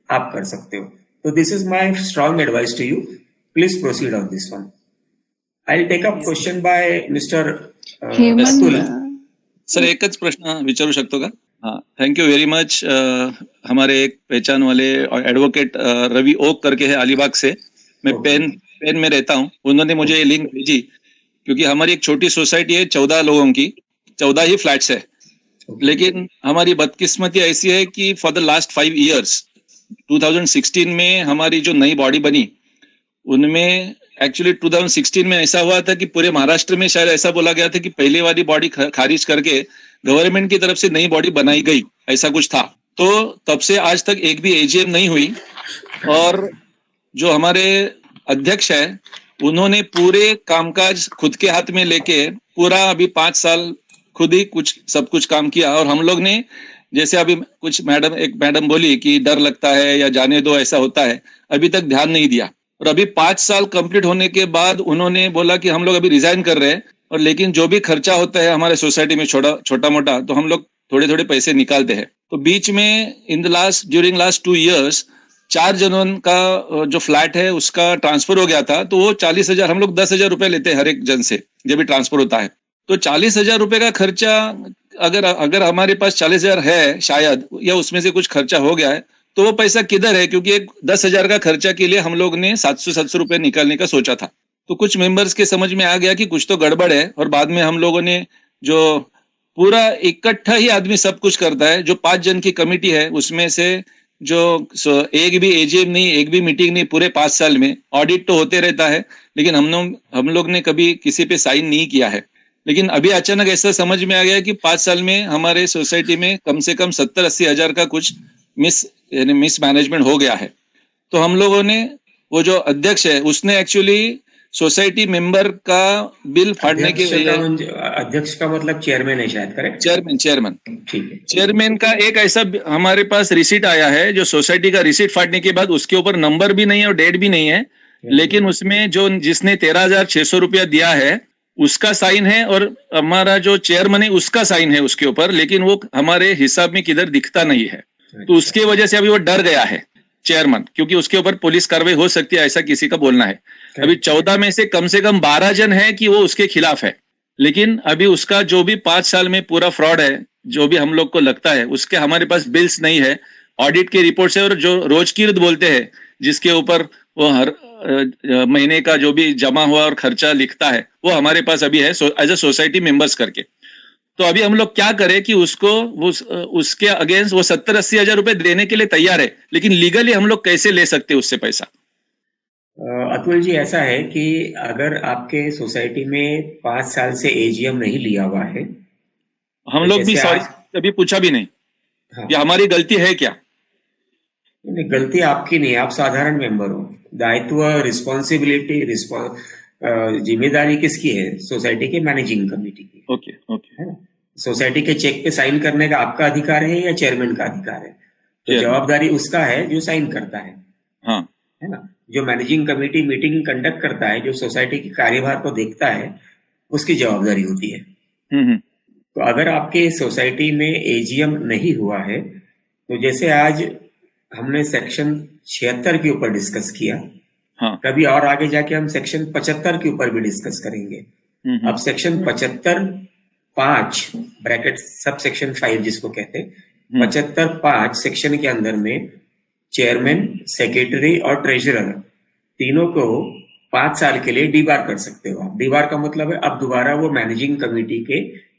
आप कर सकते हो. तो this is my strong advice to you. Please proceed on this one. I'll take up question by Mr. Atul. Sir एकच प्रश्न विचारू शकतो का? हाँ, थैंक यू वेरी मच. हमारे एक पहचान वाले एडवोकेट रवि ओक करके है अलीबाग से. मैं पेन में रहता हूँ. उन्होंने मुझे ये लिंक भेजी क्योंकि हमारी एक छोटी सोसाइटी है 14 लोगों की, 14 ही फ्लैट्स है. लेकिन हमारी बदकिस्मती ऐसी है कि फॉर द लास्ट 5 years 2016 में हमारी जो नई बॉडी बनी उनमें एक्चुअली 2016 में ऐसा हुआ था कि पूरे महाराष्ट्र में शायद ऐसा बोला गया था कि पहले वाली बॉडी खारिज करके गवर्नमेंट की तरफ से नई बॉडी बनाई गई, ऐसा कुछ था. तो तब से आज तक एक भी एजीएम नहीं हुई. और जो हमारे अध्यक्ष है उन्होंने पूरे कामकाज खुद के हाथ में लेके पूरा अभी 5 साल खुद ही सब कुछ काम किया. और हम लोग ने जैसे अभी एक मैडम बोली कि डर लगता है या जाने दो ऐसा होता है, अभी तक ध्यान नहीं दिया. और अभी 5 साल कंप्लीट होने के बाद उन्होंने बोला कि हम लोग अभी रिजाइन कर रहे हैं, और लेकिन जो भी खर्चा होता है हमारे सोसाइटी में छोटा मोटा तो हम लोग थोड़े थोड़े पैसे निकालते हैं. तो बीच में ड्यूरिंग लास्ट 2 years 4 जनों का जो फ्लैट है उसका ट्रांसफर हो गया था. तो वो 40,000, हम लोग 10,000 रुपए लेते हैं हर एक जन से जब भी ट्रांसफर होता है. तो 40,000 रुपए का खर्चा अगर हमारे पास 40,000 है शायद, या उसमें से कुछ खर्चा हो गया है, तो वो पैसा किधर है? क्योंकि एक 10,000 का खर्चा के लिए हम लोग ने 700 रुपए निकालने का सोचा था. तो कुछ मेंबर्स के समझ में आ गया कि कुछ तो गड़बड़ है. और बाद में हम लोगों ने जो पूरा इकट्ठा ही आदमी सब कुछ करता है, जो 5 जन की कमिटी है उसमें से जो एक भी एजीएम नहीं, एक भी मीटिंग नहीं पूरे 5 साल में. ऑडिट तो होते रहता है लेकिन हम लोग ने कभी किसी पे साइन नहीं किया है. लेकिन अभी अचानक ऐसा समझ में आ गया कि 5 साल में हमारे सोसाइटी में कम से कम 70-80 हजार का कुछ मिस मैनेजमेंट हो गया है. तो हम लोगों ने वो जो अध्यक्ष है उसने एक्चुअली सोसाइटी मेंबर का बिल फाड़ने के लिए, अध्यक्ष का मतलब चेयरमैन है शायद, करेक्ट? चेयरमैन. ठीक है. चेयरमैन का एक ऐसा हमारे पास रिसीट आया है जो सोसाइटी का रिसीट फाड़ने के बाद उसके ऊपर नंबर भी नहीं है और डेट भी नहीं है, लेकिन उसमें जिसने 13,600 रुपया दिया है उसका साइन है और हमारा जो चेयरमैन है उसका साइन है उसके ऊपर, लेकिन वो हमारे हिसाब में किधर दिखता नहीं है. तो उसके वजह से अभी वो डर गया है चेयरमैन, क्योंकि उसके ऊपर पुलिस कार्रवाई हो सकती है ऐसा किसी का बोलना है. अभी 14 में से कम 12 जन है कि वो उसके खिलाफ है. लेकिन अभी उसका जो भी 5 साल में पूरा फ्रॉड है जो भी हम लोग को लगता है उसके हमारे पास बिल्स नहीं है, ऑडिट की रिपोर्ट है, और जो रोजकीर्द बोलते हैं जिसके ऊपर वो हर महीने का जो भी जमा हुआ और खर्चा लिखता है वो हमारे पास अभी है एज अ सोसाइटी मेंबर्स करके. तो अभी हम लोग क्या करें कि उसके अगेंस्ट वो 70-80 हजार रुपए देने के लिए तैयार है, लेकिन लीगली हम लोग कैसे ले सकते हैं उससे पैसा? अतुल जी, ऐसा है कि अगर आपके सोसाइटी में 5 साल से एजीएम नहीं लिया हुआ है, हम तो लोग भी जैसे सॉरी आज, कभी पूछा भी नहीं, हाँ, ये हमारी गलती है क्या? नहीं, गलती आपकी नहीं, आप साधारण मेंबर हो। दायित्व, रिस्पॉन्सिबिलिटी, जिम्मेदारी किसकी है? सोसाइटी के मैनेजिंग कमेटी की, ओके ओके, है ना? सोसाइटी के चेक पे साइन करने का आपका अधिकार है या चेयरमैन का अधिकार है? तो चेयरमैन। जवाबदारी उसका है जो साइन करता हाँ है ना? जो मैनेजिंग कमेटी मीटिंग कंडक्ट करता है, जो सोसाइटी की कार्यभार को देखता है, उसकी जवाबदारी होती है। हम्म, तो अगर आपके सोसाइटी में एजीएम नहीं हुआ है, तो जैसे आज हमने सेक्शन 76 के ऊपर डिस्कस किया, हाँ, कभी और आगे जाके हम सेक्शन 75 के ऊपर भी डिस्कस करेंगे। अब सेक्शन 75(5) ब्रैकेट सब सेक्शन 5 जिसको कहते हैं, 75(5) सेक्शन के अंदर में चेयरमैन, सेक्रेटरी और ट्रेजरर तीनों को 5 साल के लिए डीबार कर सकते हो आप। डीबार का मतलब है अब दोबारा वो मैनेजिंग कमेटी के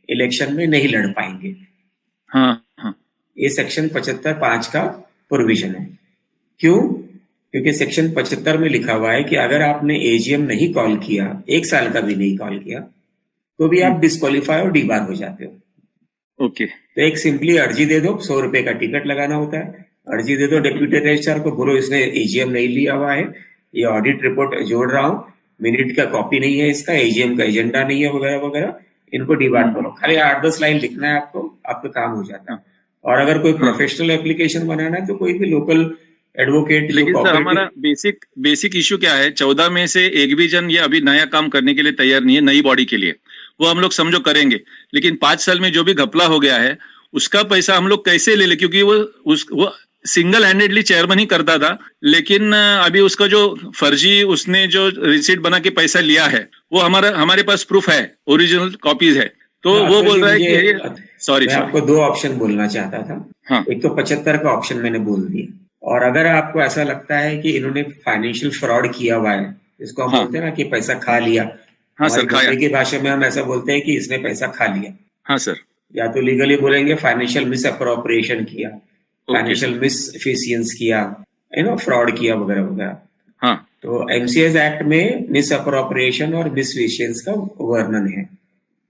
इलेक्शन में नहीं लड़ पाएंगे। हाँ हाँ, ये सेक्शन 75(5) का प्रोविजन है। क्यों? क्योंकि सेक्शन 75 में लिखा हुआ है कि अगर आपने एजीएम नहीं कॉल किया, 1 साल का भी नहीं कॉल किया, तो भी आप डिस्क्वालीफाई और डीबार हो जाते हो। ओके, तो एक सिंपली अर्जी दे दो, 100 रुपए का टिकट लगाना होता है। अर्जी दे दो डेप्यूटी रजिस्ट्रार को, बोलो इसने एजीएम नहीं लिया हुआ है, ये ऑडिट रिपोर्ट जोड़ रहा हूँ, मिनट का कॉपी नहीं है इसका, एजीएम का एजेंडा नहीं है, वगैरह वगैरह, इनको डीबार करो। खाली 8-10 लाइन लिखना है आपको, आपका काम हो जाता है। और अगर कोई प्रोफेशनल एप्लीकेशन बनाना है तो कोई भी लोकल एडवोकेट जो लेकिन सर cooperative- हमारा बेसिक इश्यू क्या है, 14 में से एक भी जन ये अभी नया काम करने के लिए तैयार नहीं है, नई बॉडी के लिए। वो हम लोग समझो करेंगे, लेकिन 5 साल में जो भी घपला हो गया है उसका पैसा हम लोग कैसे ले ले, क्योंकि वो सिंगल हैंडेडली चेयरमैन ही करता था, लेकिन अभी उसका जो फर्जी उसने जो रिसीट बना के पैसा लिया है वो हमारे पास प्रूफ है, ओरिजिनल कॉपीज है। तो हाँ, वो तो बोल रहा है मुझे- कि सॉरी मैं आपको 2 ऑप्शन बोलना चाहता था। हाँ एक तो 75 का ऑप्शन मैंने बोल दिया, और अगर आपको ऐसा लगता है कि इन्होंने फाइनेंशियल फ्रॉड किया हुआ है, इसको हम हाँ। बोलते हैं ना कि पैसा खा लिया, हाँ सर, हमारी खाया। बॉम्बे की भाषा में हम ऐसा बोलते हैं कि इसने पैसा खा लिया, हाँ सर, या तो लीगली बोलेंगे फाइनेंशियल मिस अप्रोप्रिएशन किया, फाइनेंशियल मिसफिशियंस किया, फ्रॉड किया, वगैरह वगैरह। हाँ तो एमसीएस एक्ट में मिस अप्रोप्रिएशन और मिसफिशियंस का वर्णन है।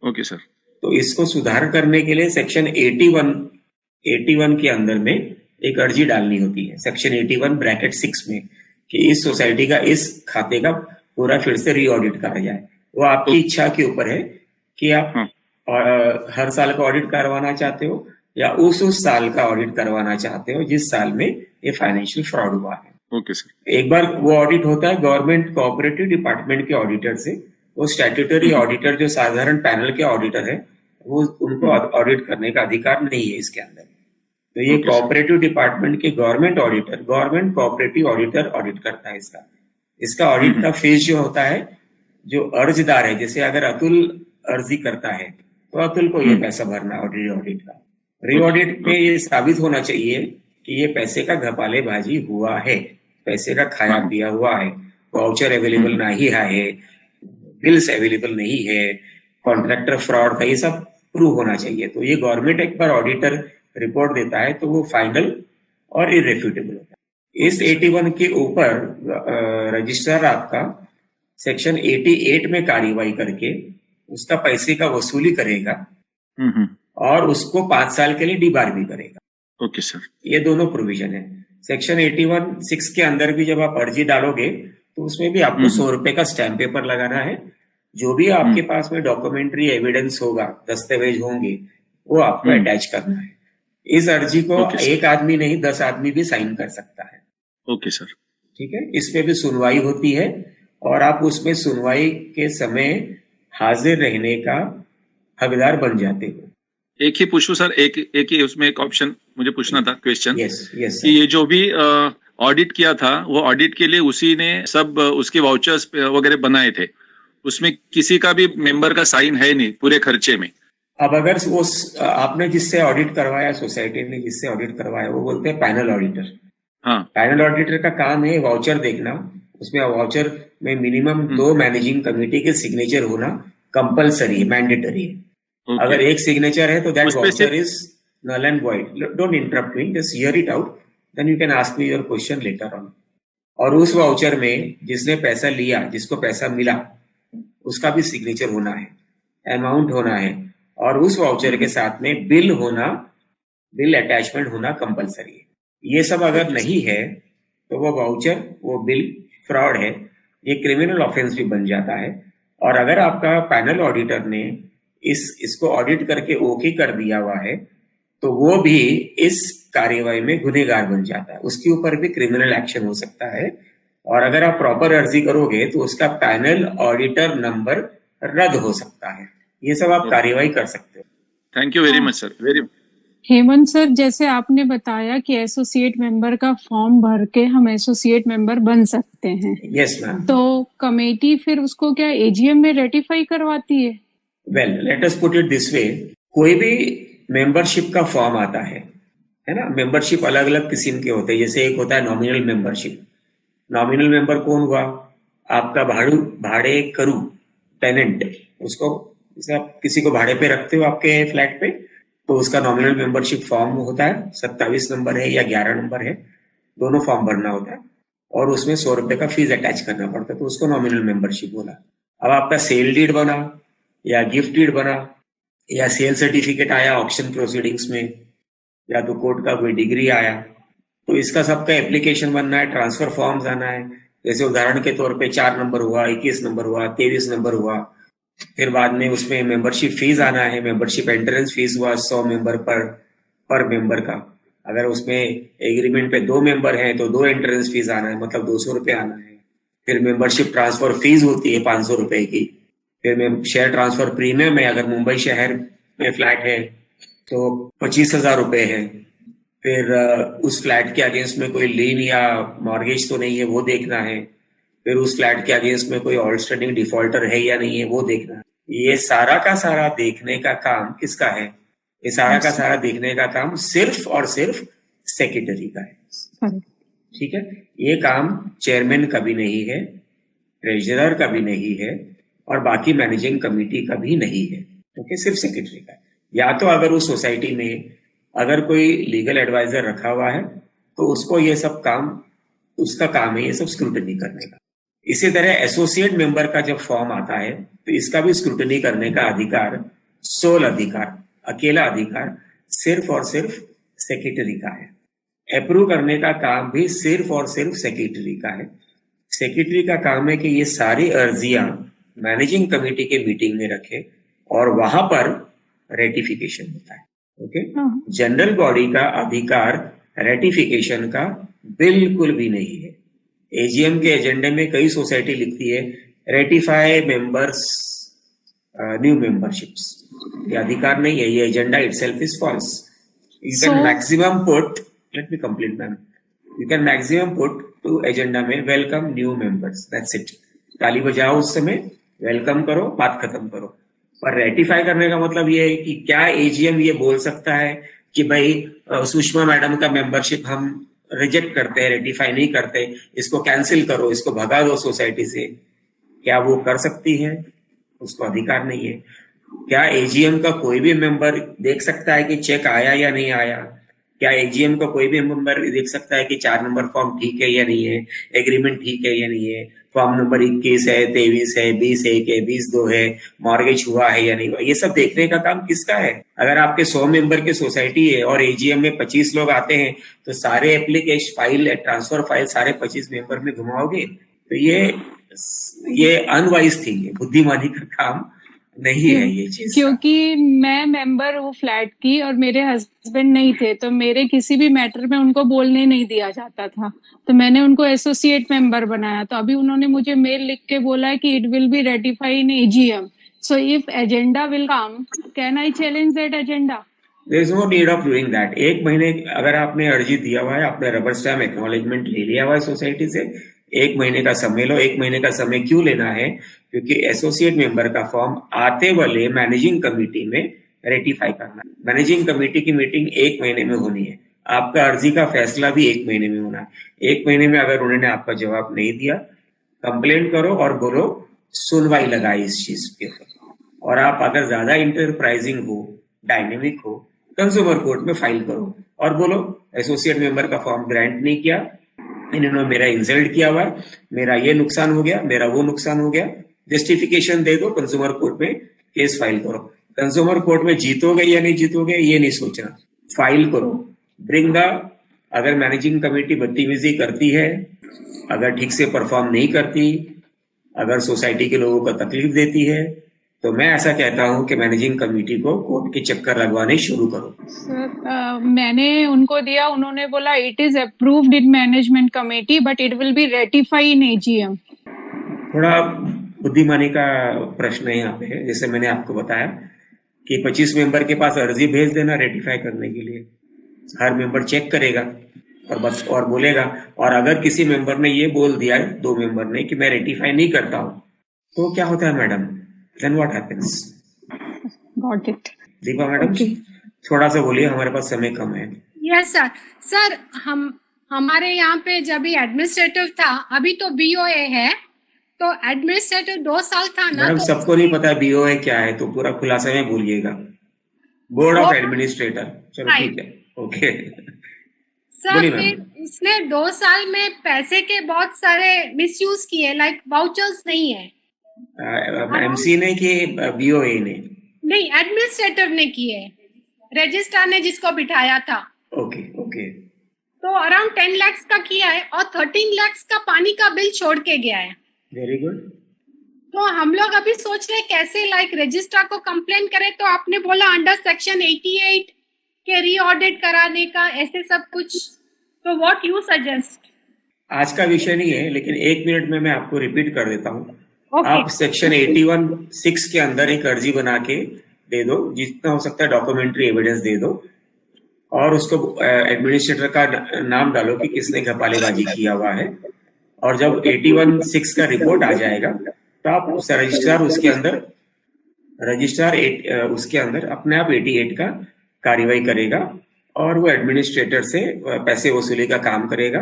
ओके सर, तो इसको सुधार करने के लिए सेक्शन 81 के अंदर में एक अर्जी डालनी होती है, सेक्शन 81 ब्रैकेट 6 में, कि इस सोसाइटी का इस खाते का पूरा फिर से रीऑडिट करा जाए। वो आपकी इच्छा के ऊपर है कि आप हाँ। हर साल का ऑडिट करवाना चाहते हो या उस साल का ऑडिट करवाना चाहते हो जिस साल में ये फाइनेंशियल फ्रॉड हुआ है। ओके सर, एक बार वो ऑडिट होता है गवर्नमेंट कोऑपरेटिव डिपार्टमेंट के ऑडिटर से। वो स्टैट्यूटरी ऑडिटर जो साधारण पैनल के ऑडिटर है, वो उनको ऑडिट करने का अधिकार नहीं है इसके अंदर। तो ये Okay, कोऑपरेटिव डिपार्टमेंट के गवर्नमेंट कोऑपरेटिव ऑडिटर ऑडिट करता है इसका ऑडिट का फेज जो होता है, जो अर्जदार है, जैसे अगर अतुल अर्जी करता है तो अतुल को ये पैसा भरना ऑडिट का। रीऑडिट में ये साबित होना चाहिए कि ये पैसे का घपालेबाजी हुआ है, पैसे का खाया पिया हुआ है, वाउचर अवेलेबल नहीं है, बिल्स अवेलेबल नहीं है, कॉन्ट्रैक्टर फ्रॉड का, ये सब प्रूव होना चाहिए। तो ये गवर्नमेंट एक बार ऑडिटर रिपोर्ट देता है तो वो फाइनल और इररेफ्यूटेबल होता है। इस 81 के ऊपर रजिस्ट्रार आपका सेक्शन 88 में कार्यवाही करके उसका पैसे का वसूली करेगा और उसको 5 साल के लिए डीबार भी करेगा। ओके सर, ये दोनों प्रोविजन है। सेक्शन 81(6) के अंदर भी जब आप अर्जी डालोगे तो उसमें भी आपको 100 रुपए का स्टैम्प पेपर लगाना है। जो भी आपके पास में डॉक्यूमेंट्री एविडेंस होगा, दस्तावेज होंगे, वो आपको अटैच करना है। इस अर्जी को एक आदमी नहीं 10 आदमी भी साइन कर सकता है। ओके सर, ठीक है। इसमें भी सुनवाई होती है और आप उसमें सुनवाई के समय हाजिर रहने का हकदार बन जाते हो। एक ही पूछूं सर, एक ही उसमें एक ऑप्शन मुझे पूछना था, क्वेश्चन। यस कि ये जो भी ऑडिट किया था, वो ऑडिट के लिए उसी ने सब उसके वाउचर्स वगैरह बनाए थे, उसमें किसी का भी मेंबर का साइन है नहीं पूरे खर्चे में। अब अगर वो आपने जिससे ऑडिट करवाया, सोसाइटी ने जिससे ऑडिट करवाया, वो बोलते हैं पैनल ऑडिटर। हाँ, पैनल ऑडिटर का काम है वाउचर देखना, उसमें वाउचर में मिनिमम 2 मैनेजिंग कमिटी के सिग्नेचर होना कंपलसरी है, मैंडेटरी है। अगर एक सिग्नेचर है तो that voucher is null and void. Don't interrupt me, just hear it out, then you can ask me your question later on. और उस वाउचर में जिसने पैसा लिया, जिसको पैसा मिला, उसका भी सिग्नेचर होना है, अमाउंट होना है, और उस वाउचर के साथ में बिल अटैचमेंट होना कंपलसरी है। ये सब अगर नहीं है तो वो वाउचर, वो बिल फ्रॉड है, ये क्रिमिनल ऑफेंस भी बन जाता है। और अगर आपका पैनल ऑडिटर ने इसको ऑडिट करके ओके कर दिया हुआ है तो वो भी इस कार्यवाही में गुनहगार बन जाता है, उसके ऊपर भी क्रिमिनल एक्शन हो सकता है। और अगर आप प्रॉपर अर्जी करोगे तो उसका पैनल ऑडिटर नंबर रद्द हो सकता है। ये सब आप कार्यवाही कर सकते हो। Thank you very much sir, very. Hemant sir, जैसे आपने बताया कि एसोसिएट मेंबर का फॉर्म भर के हम एसोसिएट मेंबर बन सकते हैं। Yes ma'am. तो कमेटी फिर उसको क्या एजीएम में रेटिफाई करवाती है? Well, let us put it this way, कोई भी मेंबरशिप का फॉर्म आता है ना, मेंबरशिप अलग अलग किस्म के होते हैं। जैसे एक होता है नॉमिनल मेंबरशिप। नॉमिनल मेंबर कौन हुआ? आपका भाड़े करू टेनेंट, उसको जैसे आप किसी को भाड़े पे रखते हो आपके फ्लैट पे, तो उसका नॉमिनल मेंबरशिप फॉर्म होता है, 27 नंबर है या 11 नंबर है, दोनों फॉर्म भरना होता है और उसमें 100 रुपए का फीस अटैच करना पड़ता है, तो उसको नॉमिनल मेंबरशिप बोला। अब आपका सेल डीड बना या गिफ्ट डीड बना या सेल सर्टिफिकेट आया ऑक्शन प्रोसीडिंग्स में, या तो कोर्ट का कोई डिग्री आया, तो इसका सबका एप्लीकेशन बनना है, ट्रांसफर फॉर्म्स आना है। जैसे उदाहरण के तौर पे 4 नंबर हुआ, 21 नंबर हुआ, 23 नंबर हुआ। फिर बाद में उसमें मेंबरशिप फीस आना है, मेंबरशिप एंट्रेंस फीस हुआ 100 मेंबर पर मेंबर का। अगर उसमें एग्रीमेंट पे 2 मेंबर हैं तो 2 एंट्रेंस फीस आना है, मतलब 200 रुपये आना है। फिर मेंबरशिप ट्रांसफर फीस होती है 500 रुपए की। फिर शेयर ट्रांसफर प्रीमियम है, अगर मुंबई शहर में फ्लैट है तो 25,000 रुपए है। फिर उस फ्लैट के अगेंस्ट में कोई लीन या मॉर्गेज तो नहीं है, वो देखना है। फिर उस फ्लैट के अगेंस्ट में कोई आउटस्टैंडिंग डिफॉल्टर है या नहीं है, वो देखना है। ये सारा का सारा देखने का काम किसका है? ये सारा का सारा देखने का काम सिर्फ और सिर्फ सेक्रेटरी का है। ठीक है, ये काम चेयरमैन का भी नहीं है, ट्रेजरर का भी नहीं है, और बाकी मैनेजिंग कमेटी का भी नहीं है। ओके, सिर्फ सेक्रेटरी का है। या तो अगर उस सोसाइटी में अगर कोई लीगल एडवाइजर रखा हुआ है तो उसको ये सब काम, उसका काम है ये सब स्क्रूटनी करने का। इसी तरह एसोसिएट मेंबर का जब फॉर्म आता है तो इसका भी स्क्रूटनी करने का अधिकार, सोल अधिकार, अकेला अधिकार सिर्फ और सिर्फ सेक्रेटरी का है। अप्रूव करने का काम भी सिर्फ और सिर्फ सेक्रेटरी का है। सेक्रेटरी का काम है कि ये सारी अर्जियां मैनेजिंग कमेटी के मीटिंग में रखे और वहां पर रेटिफिकेशन होता है। ओके, जनरल बॉडी का अधिकार रेटिफिकेशन का बिल्कुल भी नहीं है। एजीएम के एजेंडे में कई सोसाइटी लिखती है रेटिफाई मेंबर्स न्यू मेंबरशिप्स, ये अधिकार नहीं है, ये agenda itself is false. You can maximum put, let me complete ma'am, you can maximum put to agenda में welcome new members, that's it. ताली बजाओ उस समय, वेलकम करो, बात खत्म करो। पर रेटिफाई करने का मतलब ये है कि क्या एजीएम ये बोल सकता है कि भाई सुषमा मैडम का मेंबरशिप हम रिजेक्ट करते हैं, रेटिफाई नहीं करते, इसको कैंसिल करो, इसको भगा दो सोसाइटी से? क्या वो कर सकती है? उसको अधिकार नहीं है। क्या एजीएम का कोई भी मेंबर देख सकता है कि चेक आया या नहीं आया? क्या एजीएम का कोई भी मेंबर देख सकता है कि 4 नंबर फॉर्म ठीक है या नहीं है, एग्रीमेंट ठीक है या नहीं है, फॉर्म नंबर 21 है, 23 है, 20(1) है, 20(2) है, मॉर्गेज हुआ है या नहीं हुआ? ये सब देखने का काम किसका है? अगर आपके 100 मेंबर की सोसाइटी है और एजीएम में 25 लोग आते हैं तो सारे एप्लीकेशन फाइल, ट्रांसफर फाइल सारे 25 मेंबर में घुमाओगे? तो ये अनवाइज थिंग है, बुद्धिमानी का काम नहीं है ये चीज। क्योंकि मैं मेंबर हूँ फ्लैट की और मेरे हस्बैंड नहीं थे, तो मेरे किसी भी मैटर में उनको बोलने नहीं दिया जाता था, तो मैंने उनको एसोसिएट मेंबर बनाया। तो अभी उन्होंने मुझे मेल लिख के बोला है कि it will be ratify in AGM, so if agenda will come, can I challenge that agenda? There is no need of doing that. 1 महीने अगर आपने अर्जी दिया हुआ है, आपने रबर स्टैम्प एक्नॉलेजमेंट ले लिया हुआ है सोसाइटी से, 1 महीने का समय लो। 1 महीने का समय क्यों लेना है? क्योंकि एसोसिएट मेंबर का फॉर्म आते वाले मैनेजिंग कमेटी में रेटिफाई करना है। मैनेजिंग कमेटी की मीटिंग 1 महीने में होनी है, आपका अर्जी का फैसला भी 1 महीने में होना है। 1 महीने में अगर उन्होंने आपका जवाब नहीं दिया, कंप्लेंट करो और बोलो सुनवाई लगाई इस चीज के ऊपर। और आप अगर ज्यादा इंटरप्राइजिंग हो, डायनेमिक हो, कंज्यूमर कोर्ट में फाइल करो और बोलो एसोसिएट मेंबर का फॉर्म ग्रांट नहीं किया, इन्होंने मेरा इंसल्ट किया हुआ, मेरा ये नुकसान हो गया, मेरा वो नुकसान हो गया, जस्टिफिकेशन दे दो, कंज्यूमर कोर्ट में केस फाइल करो। कंज्यूमर कोर्ट में जीतोगे या नहीं जीतोगे ये नहीं सोचना, फाइल करो, ब्रिंग द, अगर मैनेजिंग कमेटी बदतमीजी करती है, अगर ठीक से परफॉर्म नहीं करती, अगर सोसाइटी के लोगों को तकलीफ देती है, तो मैं ऐसा कहता हूं कि मैनेजिंग कमेटी को कोर्ट के चक्कर लगवाने शुरू करो। सर मैंने उनको दिया, उन्होंने बोला it is approved in management committee but it will be ratify in AGM. थोड़ा बुद्धिमानी का प्रश्न है यहाँ पे, जैसे मैंने आपको बताया कि 25 मेंबर के पास अर्जी भेज देना रेटिफाई करने के लिए, हर मेंबर चेक करेगा और बस और बोलेगा, और अगर किसी मेंबर ने ये बोल दिया, 2 मेंबर ने, कि मैं रेटिफाई नहीं करता हूँ, तो क्या होता है madam? Then what happens? Got it. Deepa madam थोड़ा सा बोलिए, हमारे पास समय कम है। Yes sir. सर हमारे यहाँ पे जब भी एडमिनिस्ट्रेटिव था, अभी तो बीओए है, तो एडमिनिस्ट्रेटिव 2 साल था ना। मैडम सबको नहीं पता बीओए क्या है, तो पूरा खुलासा में बोलिएगा। बोर्ड ऑफ एडमिनिस्ट्रेटर, चलो ठीक है, ओके। सर फिर इसने 2 साल में पैसे के बहुत सारे मिसयूज किए, लाइक वाउचर्स नहीं है। एमसी ने कि बीओए ने? नहीं, एडमिनिस्ट्रेटिव ने किए, रजिस्ट्रार ने जिसको बिठाया था। Okay okay. तो अराउंड 10 लाख का किया है और 13 लाख का पानी का बिल छोड़ के गया है। Very good. तो हम लोग अभी सोच रहे कैसे लाइक रजिस्ट्रार को कंप्लेन करें, तो आपने बोला अंडर सेक्शन 88 के रीऑडिट कराने का, ऐसे सब कुछ। तो व्हाट यू सजेस्ट? आज का विषय नहीं है, लेकिन 1 मिनट में मैं आपको रिपीट कर देता हूँ। आप सेक्शन 81(6) के अंदर एक अर्जी बना के दे दो, जितना हो सकता है डॉक्यूमेंट्री एविडेंस दे दो, और उसको एडमिनिस्ट्रेटर का नाम डालो कि किसने घपालेबाजी किया हुआ है, और जब 81(6) का रिपोर्ट आ जाएगा तो आप रजिस्ट्रार उसके अंदर अपने आप 88 का कार्रवाई करेगा, और वो एडमिनिस्ट्रेटर से पैसे वसूली का काम करेगा,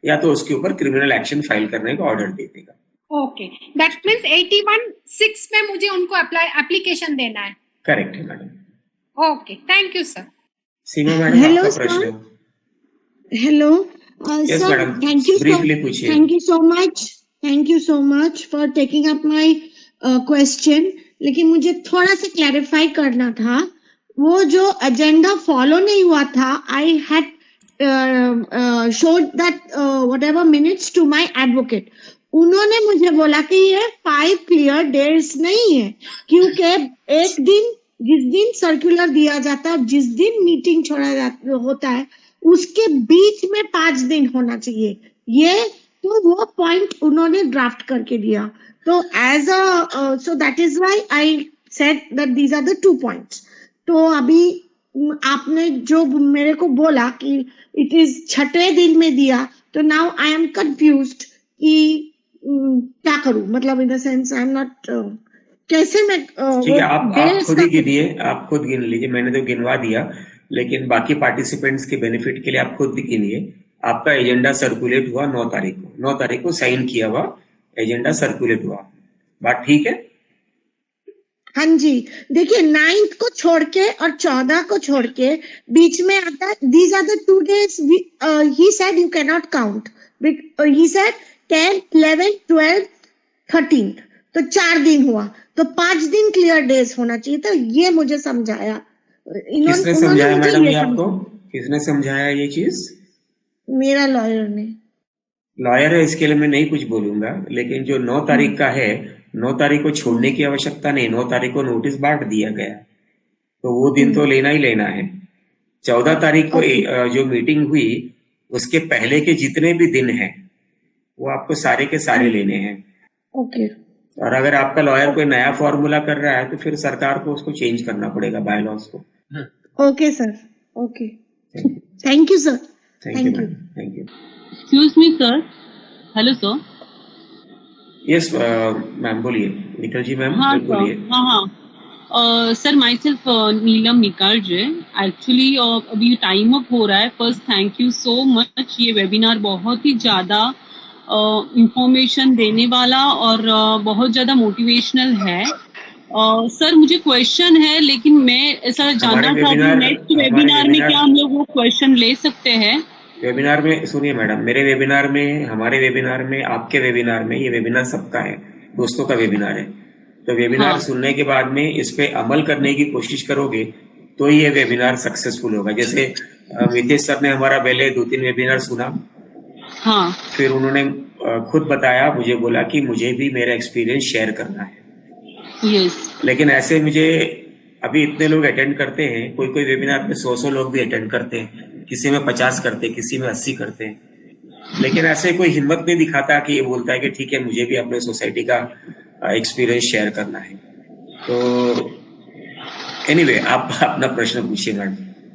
या तो उसके ऊपर क्रिमिनल एक्शन फाइल करने का ऑर्डर दे देगा। ओके, दैट मींस 81(6) में मुझे उनको एप्लीकेशन देना है। करेक्ट है madam. Okay, thank you sir. Seema madam, आपका प्रश्न। हेलो यस मैडम, ब्रीफली पूछिए। Thank you so much for taking up my question. लेकिन मुझे थोड़ा सा क्लैरिफाई करना था, वो जो एजेंडा फॉलो नहीं हुआ था, I had showed that whatever minutes to my advocate. उन्होंने मुझे बोला कि ये 5 क्लियर डेज नहीं है, क्योंकि एक दिन जिस दिन सर्कुलर दिया जाता है, जिस दिन मीटिंग छोड़ा होता है, उसके बीच में 5 दिन होना चाहिए। ये तो वो पॉइंट उन्होंने ड्राफ्ट करके दिया। तो as a so that is why I said that these are the 2 points. तो अभी आपने जो मेरे को बोला कि इट इज 6वें दिन में दिया, तो नाउ आई एम कंफ्यूज्ड कि क्या करूं, मतलब in the sense I am not, कैसे मैं ठीक है, आप खुद ही गिनिए, आप खुद गिन लीजिए, मैंने तो गिनवा दिया, लेकिन बाकी पार्टिसिपेंट्स के बेनिफिट के लिए आप खुद गिनिए। आपका एजेंडा सर्कुलेट हुआ 9 तारीख को साइन किया हुआ एजेंडा सर्कुलेट हुआ, बात ठीक है? हाँ जी, देखिए 9th को छोड़ के और 14 को छोड़ के बीच में आता है, these are the 2 days he said you can not count, he said 10, 11, 12, 13, तो 4 दिन हुआ, तो 5 दिन क्लियर डेज होना चाहिए था। ये मुझे समझाया। किसने समझाया मैडम ये आपको? किसने समझाया ये चीज? मेरा लॉयर ने। लॉयर है, इसके लिए मैं नहीं कुछ बोलूंगा, लेकिन जो 9 तारीख का है, 9 तारीख को छोड़ने की आवश्यकता नहीं, 9 तारीख को नोटिस बांट दिया गया, तो वो दिन तो लेना ही लेना है। 14 तारीख को जो मीटिंग हुई, उसके पहले के जितने भी दिन हैं वो आपको सारे के सारे लेने हैं। ओके। और अगर आपका लॉयर कोई नया फॉर्मूला कर रहा है, तो फिर सरकार को उसको चेंज करना पड़ेगा, बाय लॉज को। Okay sir, okay, thank you sir. Thank you ma'am, thank you. Excuse me sir. Hello sir. Yes ma'am, बोलिए। निखिल जी मैम, बोलिए। हाँ, sir my self Neelam Nikalje. Actually अभी टाइम अप हो रहा है। First thank you so much, ये webinar बहुत ही ज़्यादा इंफॉर्मेशन देने वाला और बहुत ज़्यादा मोटिवेशनल है। सर मुझे क्वेश्चन है, लेकिन मैं ऐसा जानना था कि नेक्स्ट वेबिनार में क्या हम लोग वो क्वेश्चन ले सकते हैं? वेबिनार में सुनिए मैडम, मेरे वेबिनार में, हमारे वेबिनार में, आपके वेबिनार में, ये वेबिनार सबका है, दोस्तों का वेबिनार है। तो वेबिनार हाँ सुनने के बाद में इस पे अमल करने की कोशिश करोगे तो ये वेबिनार सक्सेसफुल होगा। जैसे मितेश सर ने हमारा पहले 2-3 वेबिनार सुना, हाँ फिर उन्होंने खुद बताया, मुझे बोला कि मुझे भी मेरा एक्सपीरियंस शेयर करना है। यस लेकिन ऐसे मुझे अभी इतने लोग अटेंड करते हैं, कोई कोई वेबिनार में 100 लोग भी अटेंड करते हैं, किसी में 50 करते हैं, किसी में 80 करते हैं। लेकिन ऐसे कोई हिम्मत नहीं दिखाता कि ये बोलता है कि ठीक है मुझे भी अपने सोसाइटी का एक्सपीरियंस शेयर करना है। तो एनीवे आप अपना प्रश्न पूछिए मैडम।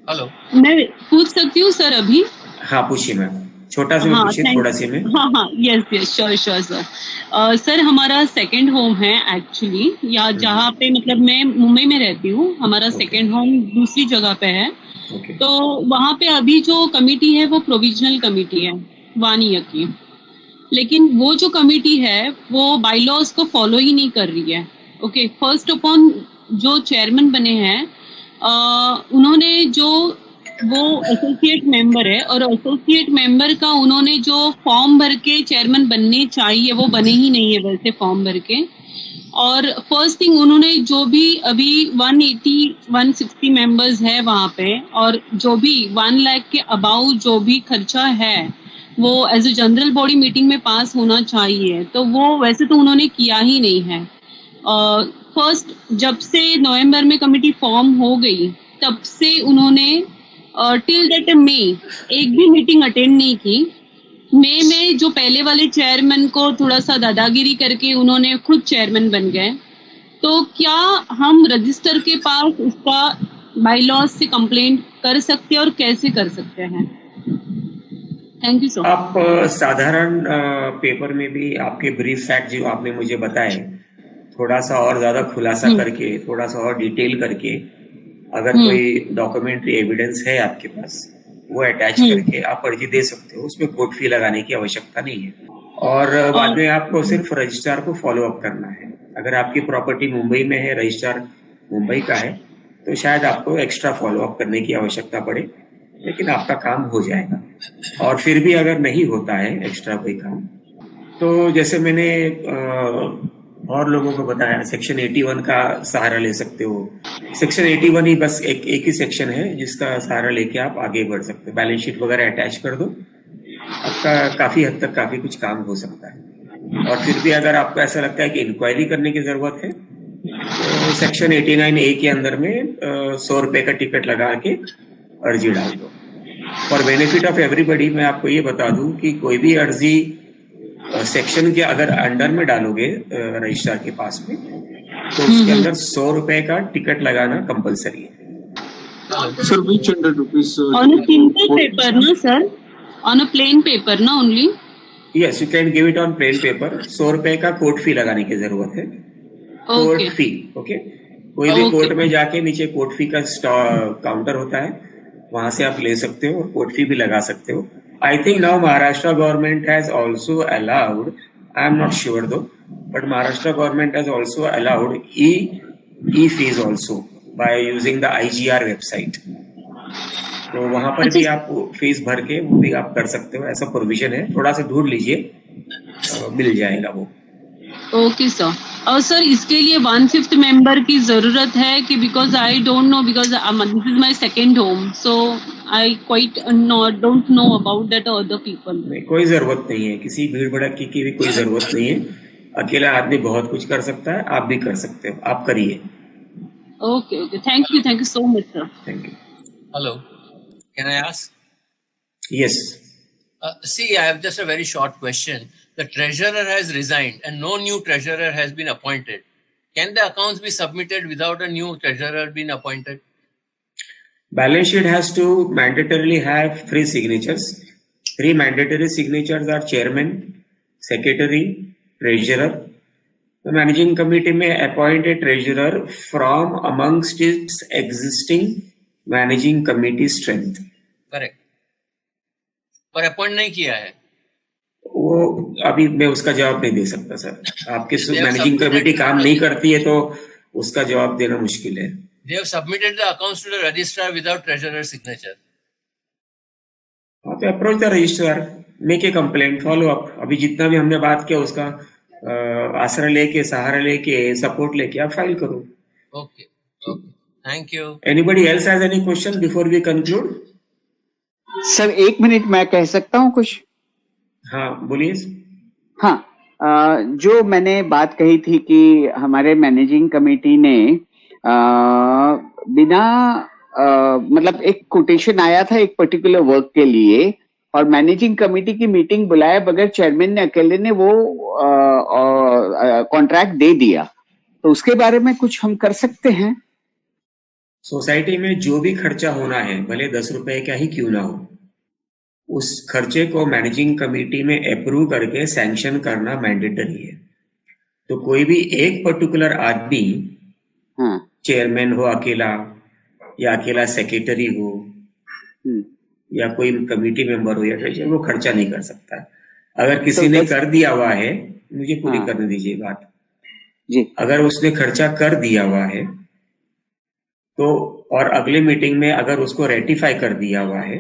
हेलो, मैं पूछ सकती हूँ सर अभी? हाँ पूछिए मैम, छोटा सा हाँ पूछिए, थोड़ा सी में। हाँ यस श्योर सर। सर हमारा सेकंड होम है एक्चुअली, या जहाँ पे मतलब मैं मुंबई में रहती हूँ, हमारा सेकंड होम दूसरी जगह पे है। ओके तो वहाँ पे अभी जो कमिटी है वो प्रोविजनल कमिटी है 1 ईयर की, लेकिन वो जो कमिटी है वो बाईलॉज को फॉलो ही नहीं कर रही है। ओके, फर्स्ट अपॉन जो चेयरमैन बने हैं उन्होंने जो वो एसोसिएट मेंबर है, और एसोसिएट मेंबर का उन्होंने जो फॉर्म भर के चेयरमैन बनने चाहिए वो बने ही नहीं है वैसे फॉर्म भर के। और फर्स्ट थिंग उन्होंने जो भी अभी 180-160 मेंबर्स है वहाँ पे, और जो भी 1 लाख के अबाउ जो भी खर्चा है वो as a general body meeting में पास होना चाहिए, तो वो वैसे तो उन्होंने किया ही नहीं है। फर्स्ट जब से नवंबर में कमेटी फॉर्म हो गई तब से उन्होंने टिल दैट मे एक भी मीटिंग अटेंड नहीं की। मई में जो पहले वाले चेयरमैन को थोड़ा सा दादागिरी करके उन्होंने खुद चेयरमैन बन गए। तो क्या हम रजिस्टर के पास उसका बाईलॉज से कंप्लेंट कर सकते हैं और कैसे कर सकते हैं? Thank you so much. आप साधारण पेपर में भी आपके ब्रीफ फैक्ट जो आपने मुझे बताए, थोड़ा सा और ज्यादा खुलासा करके, थोड़ा सा और डिटेल करके, अगर कोई डॉक्यूमेंट्री एविडेंस है आपके पास, वो अटैच करके आप अर्जी दे सकते हो। उसमें कोर्ट फी लगाने की आवश्यकता नहीं है। और बाद में आपको सिर्फ रजिस्ट्रार को फॉलो अप करना है। अगर आपकी प्रॉपर्टी मुंबई में है, रजिस्ट्रार मुंबई का है, तो शायद आपको एक्स्ट्रा फॉलो अप करने की आवश्यकता पड़े, लेकिन आपका काम हो जाएगा। और फिर भी अगर नहीं होता है एक्स्ट्रा कोई काम, तो जैसे मैंने और लोगों को बताया, सेक्शन 81 का सहारा ले सकते हो। सेक्शन 81 ही बस एक ही सेक्शन है जिसका सहारा लेके आप आगे बढ़ सकते हो। बैलेंस शीट वगैरह अटैच कर दो, आपका काफी हद तक काफी कुछ काम हो सकता है। और फिर भी अगर आपको ऐसा लगता है कि इंक्वायरी करने की जरूरत है, तो सेक्शन 89A के अंदर में 100 रुपए का टिकट लगा के अर्जी डाल दो। फॉर बेनिफिट ऑफ एवरीबडी मैं आपको ये बता दूं कि कोई भी अर्जी सेक्शन के अगर अंडर में डालोगे रजिस्ट्रार के पास में, तो उसके अंदर 100 रुपए का टिकट लगाना कंपलसरी है। sir, which 100 rupees? On a simple paper ना sir, on a plain paper ना only? Yes, you can give it on plain paper. 100 रुपए का कोर्ट फी लगाने की जरूरत है। Court fee, okay. कोई भी कोर्ट में जाके नीचे कोर्ट फी का काउंटर होता है, वहां से आप ले सकते हो और कोर्ट फी भी लगा सकते हो। I think now Maharashtra government has also allowed, I am not sure though, but Maharashtra government has also allowed e-fees also by using the IGR website. तो वहां पर भी आप फीस भर के वो भी आप कर सकते हो, ऐसा प्रोविजन है। थोड़ा सा ढूंढ लीजिए, मिल जाएगा वो। Okay sir. और सर इसके लिए 1/5 मेंबर की जरूरत है कि, because I don't know, because this is my second home, so I quite don't know about that other people. नहीं, कोई जरूरत नहीं है, किसी भीड़ भड़क की भी कोई जरूरत नहीं है। अकेला आदमी बहुत कुछ कर सकता है, आप भी कर सकते हो, आप करिए। Okay, thank you so much sir. Thank you. Hello, can I ask? Yes. See, I have just a very short question. The treasurer has resigned and no new treasurer has been appointed. Can the accounts be submitted without a new treasurer being appointed? Balance sheet has to mandatorily have 3 signatures. 3 mandatory signatures are chairman, secretary, treasurer. The managing committee may appoint a treasurer from amongst its existing managing committee strength. Correct. पर appoint नहीं किया है। वो अभी मैं उसका जवाब नहीं दे सकता सर। आपकी मैनेजिंग कमेटी काम नहीं करती है तो उसका जवाब देना मुश्किल है। They have submitted the accounts to the registrar without treasurer signature. हाँ, तो approach the registrar, make a complaint, follow up. अभी जितना भी हमने बात किया उसका आसरा लेके, सहारा लेके, सपोर्ट लेके आप फाइल करो। Okay okay, thank you. Anybody else has any question before we conclude? Sir 1 minute मैं कह सकता हूँ कुछ? हाँ बोलिए। हाँ, जो मैंने बात कही थी कि हमारे मैनेजिंग कमेटी ने बिना मतलब एक कोटेशन आया था एक पर्टिकुलर वर्क के लिए, और मैनेजिंग कमेटी की मीटिंग बुलाए बगैर चेयरमैन ने अकेले ने वो कॉन्ट्रैक्ट दे दिया, तो उसके बारे में कुछ हम कर सकते हैं? सोसाइटी में जो भी खर्चा होना है, भले 10 रुपए का ही क्यों ना हो, उस खर्चे को मैनेजिंग कमेटी में अप्रूव करके सैंक्शन करना मैंडेटरी है। तो कोई भी एक पर्टिकुलर आदमी, चेयरमैन हो अकेला या अकेला सेक्रेटरी हो या कोई कमेटी मेंबर हो या ट्रेजर, वो खर्चा नहीं कर सकता। अगर किसी ने कर दिया हुआ है, मुझे पूरी करने दीजिए बात जी। अगर उसने खर्चा कर दिया हुआ है तो, और अगले मीटिंग में अगर उसको रेटिफाई कर दिया हुआ है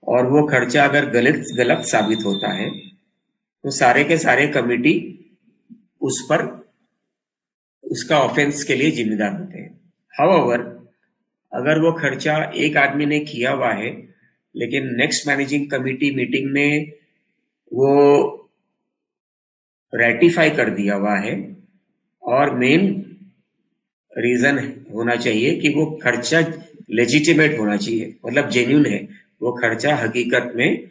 और वो खर्चा अगर गलत साबित होता है, तो सारे के सारे कमेटी उस पर उसका ऑफेंस के लिए जिम्मेदार होते हैं। हाउएवर, अगर वो खर्चा एक आदमी ने किया हुआ है लेकिन नेक्स्ट मैनेजिंग कमेटी मीटिंग में वो रेटिफाई कर दिया हुआ है, और मेन रीजन होना चाहिए कि वो खर्चा लेजिटिमेट होना चाहिए, मतलब जेन्युइन है, वो खर्चा हकीकत में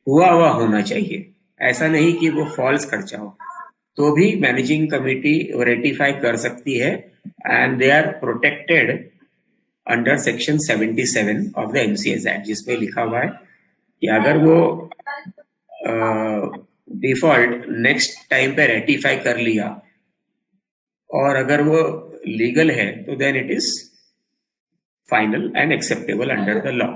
हुआ होना चाहिए, ऐसा नहीं कि वो फॉल्स खर्चा हो, तो भी मैनेजिंग कमेटी रेटिफाई कर सकती है, and they are protected under section 77 of the MCS act, जिसमें लिखा हुआ है कि अगर वो डिफॉल्ट नेक्स्ट टाइम पे रेटिफाई कर लिया और अगर वो लीगल है, तो then it is final and acceptable under the law.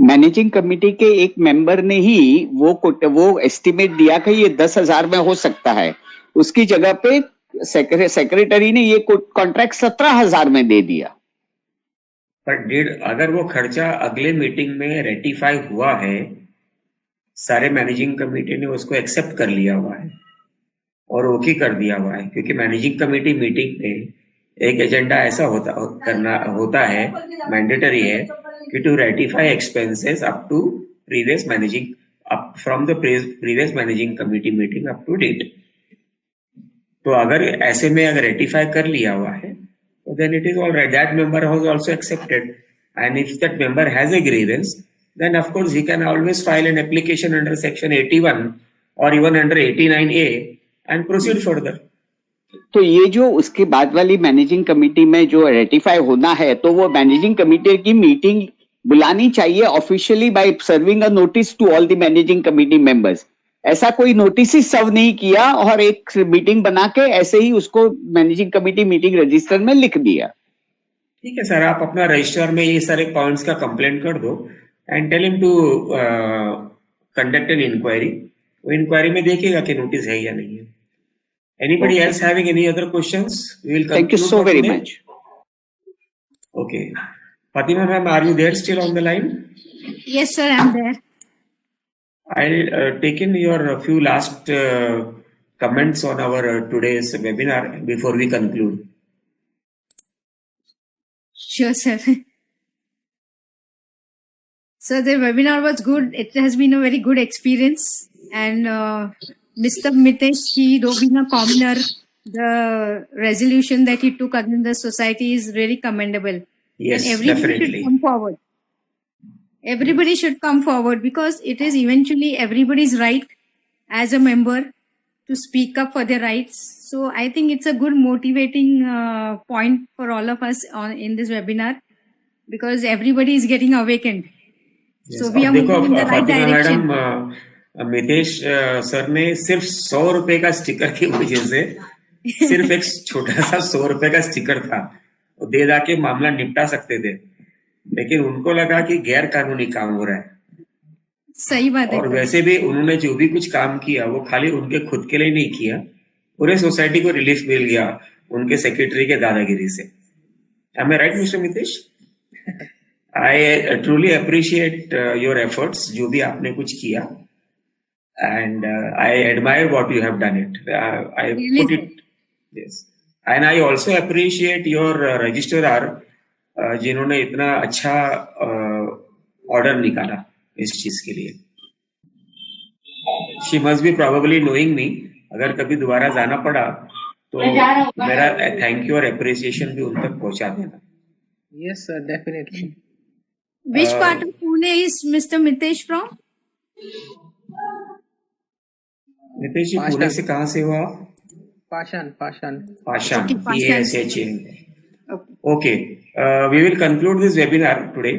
Managing committee के एक मेंबर ने ही वो एस्टिमेट दिया कि ये 10,000 में हो सकता है, उसकी जगह पे सेक्रेटरी ने ये कॉन्ट्रैक्ट 17,000 में दे दिया। पर अगर वो खर्चा अगले मीटिंग में रेटिफाई हुआ है, सारे मैनेजिंग कमेटी ने उसको एक्सेप्ट कर लिया हुआ है और ओके कर दिया हुआ है, क्योंकि मैनेजिंग कमेटी मीटिंग में एक एजेंडा ऐसा होता है, मैंडेटरी है कि to ratify expenses up to previous managing, up from the previous managing committee meeting up to date. तो अगर ऐसे में अगर रेटिफाई कर लिया हुआ है, तो then it is all right. That member has also accepted, and if that member has a grievance, then of course he can always file an application under section 81 or even under 89A and proceed further. तो ये जो उसके बाद वाली managing committee में जो ratify होना है, तो वो मैनेजिंग कमेटी की मीटिंग बुलानी चाहिए officially by serving a notice to all the managing committee members. ऐसा कोई नोटिस ही सर्व नहीं किया और एक मीटिंग बना के ऐसे ही उसको मैनेजिंग कमेटी मीटिंग रजिस्टर में लिख दिया। ठीक है सर, आप अपना रजिस्टर में ये सारे पॉइंट्स का कंप्लेंट कर दो and tell him to conduct an inquiry. वो इंक्वायरी में देखिएगा कि नोटिस है या नहीं है। Anybody else having any other questions? We will thank you so very much. Okay, Fatima ma'am, are you there still on the line? Yes, sir, I'm there. I'll take in your few last comments on our today's webinar before we conclude. Sure, sir. So the webinar was good. It has been a very good experience. And Mr. Mitesh, he, though being a commoner, the resolution that he took against the society is really commendable. Yes, and everybody definitely. should come forward. Everybody should come forward because it is eventually everybody's right as a member to speak up for their rights. So I think it's a good motivating point for all of us in this webinar because everybody is getting awakened. Yes. So we are moving in the right Fatima direction. Madam, Mitesh sir ने सिर्फ 100 रुपए का sticker की वजह से, सिर्फ एक छोटा सा 100 रुपए का स्टिकर था, वो दे के मामला निपटा सकते थे, लेकिन उनको लगा कि गैर कानूनी काम हो रहा है। सही बात है। और वैसे भी उन्होंने जो भी कुछ काम किया वो खाली उनके खुद के लिए नहीं किया, पूरे सोसाइटी को रिलीफ मिल गया उनके सेक्रेटरी के दादागिरी से। Am I right, Mr. Mitesh? I truly appreciate your efforts, जो भी आपने कुछ किया, and I admire what you have done it. I Really, put it, yes, and I also appreciate your registrar, जिन्होंने इतना अच्छा order निकाला इस चीज के लिए. She must be probably knowing me. अगर कभी दोबारा जाना पड़ा तो मेरा थैंक यू और अप्रिसिएशन भी उन तक पहुंचा देना. Yes, sir, definitely. which part of Pune is Mr. Mitesh from? Nitesh जी, पाषाण. पुणे से कहाँ से हुआ? पाषाण. पाषाण. Okay, Pashan. PASHAN. Okay. Okay. We will conclude this webinar today.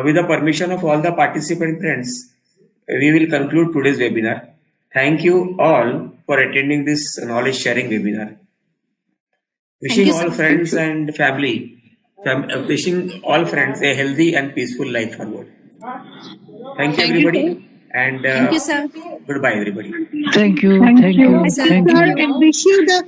With the permission of all the participant friends, we will conclude today's webinar. Thank you all for attending this knowledge sharing webinar. Wishing you, all sir. friends and family, wishing all friends a healthy and peaceful life forward. Thank you, everybody, and Thank you, sir. goodbye, everybody. Thank you. Sir, Sir, and wish you the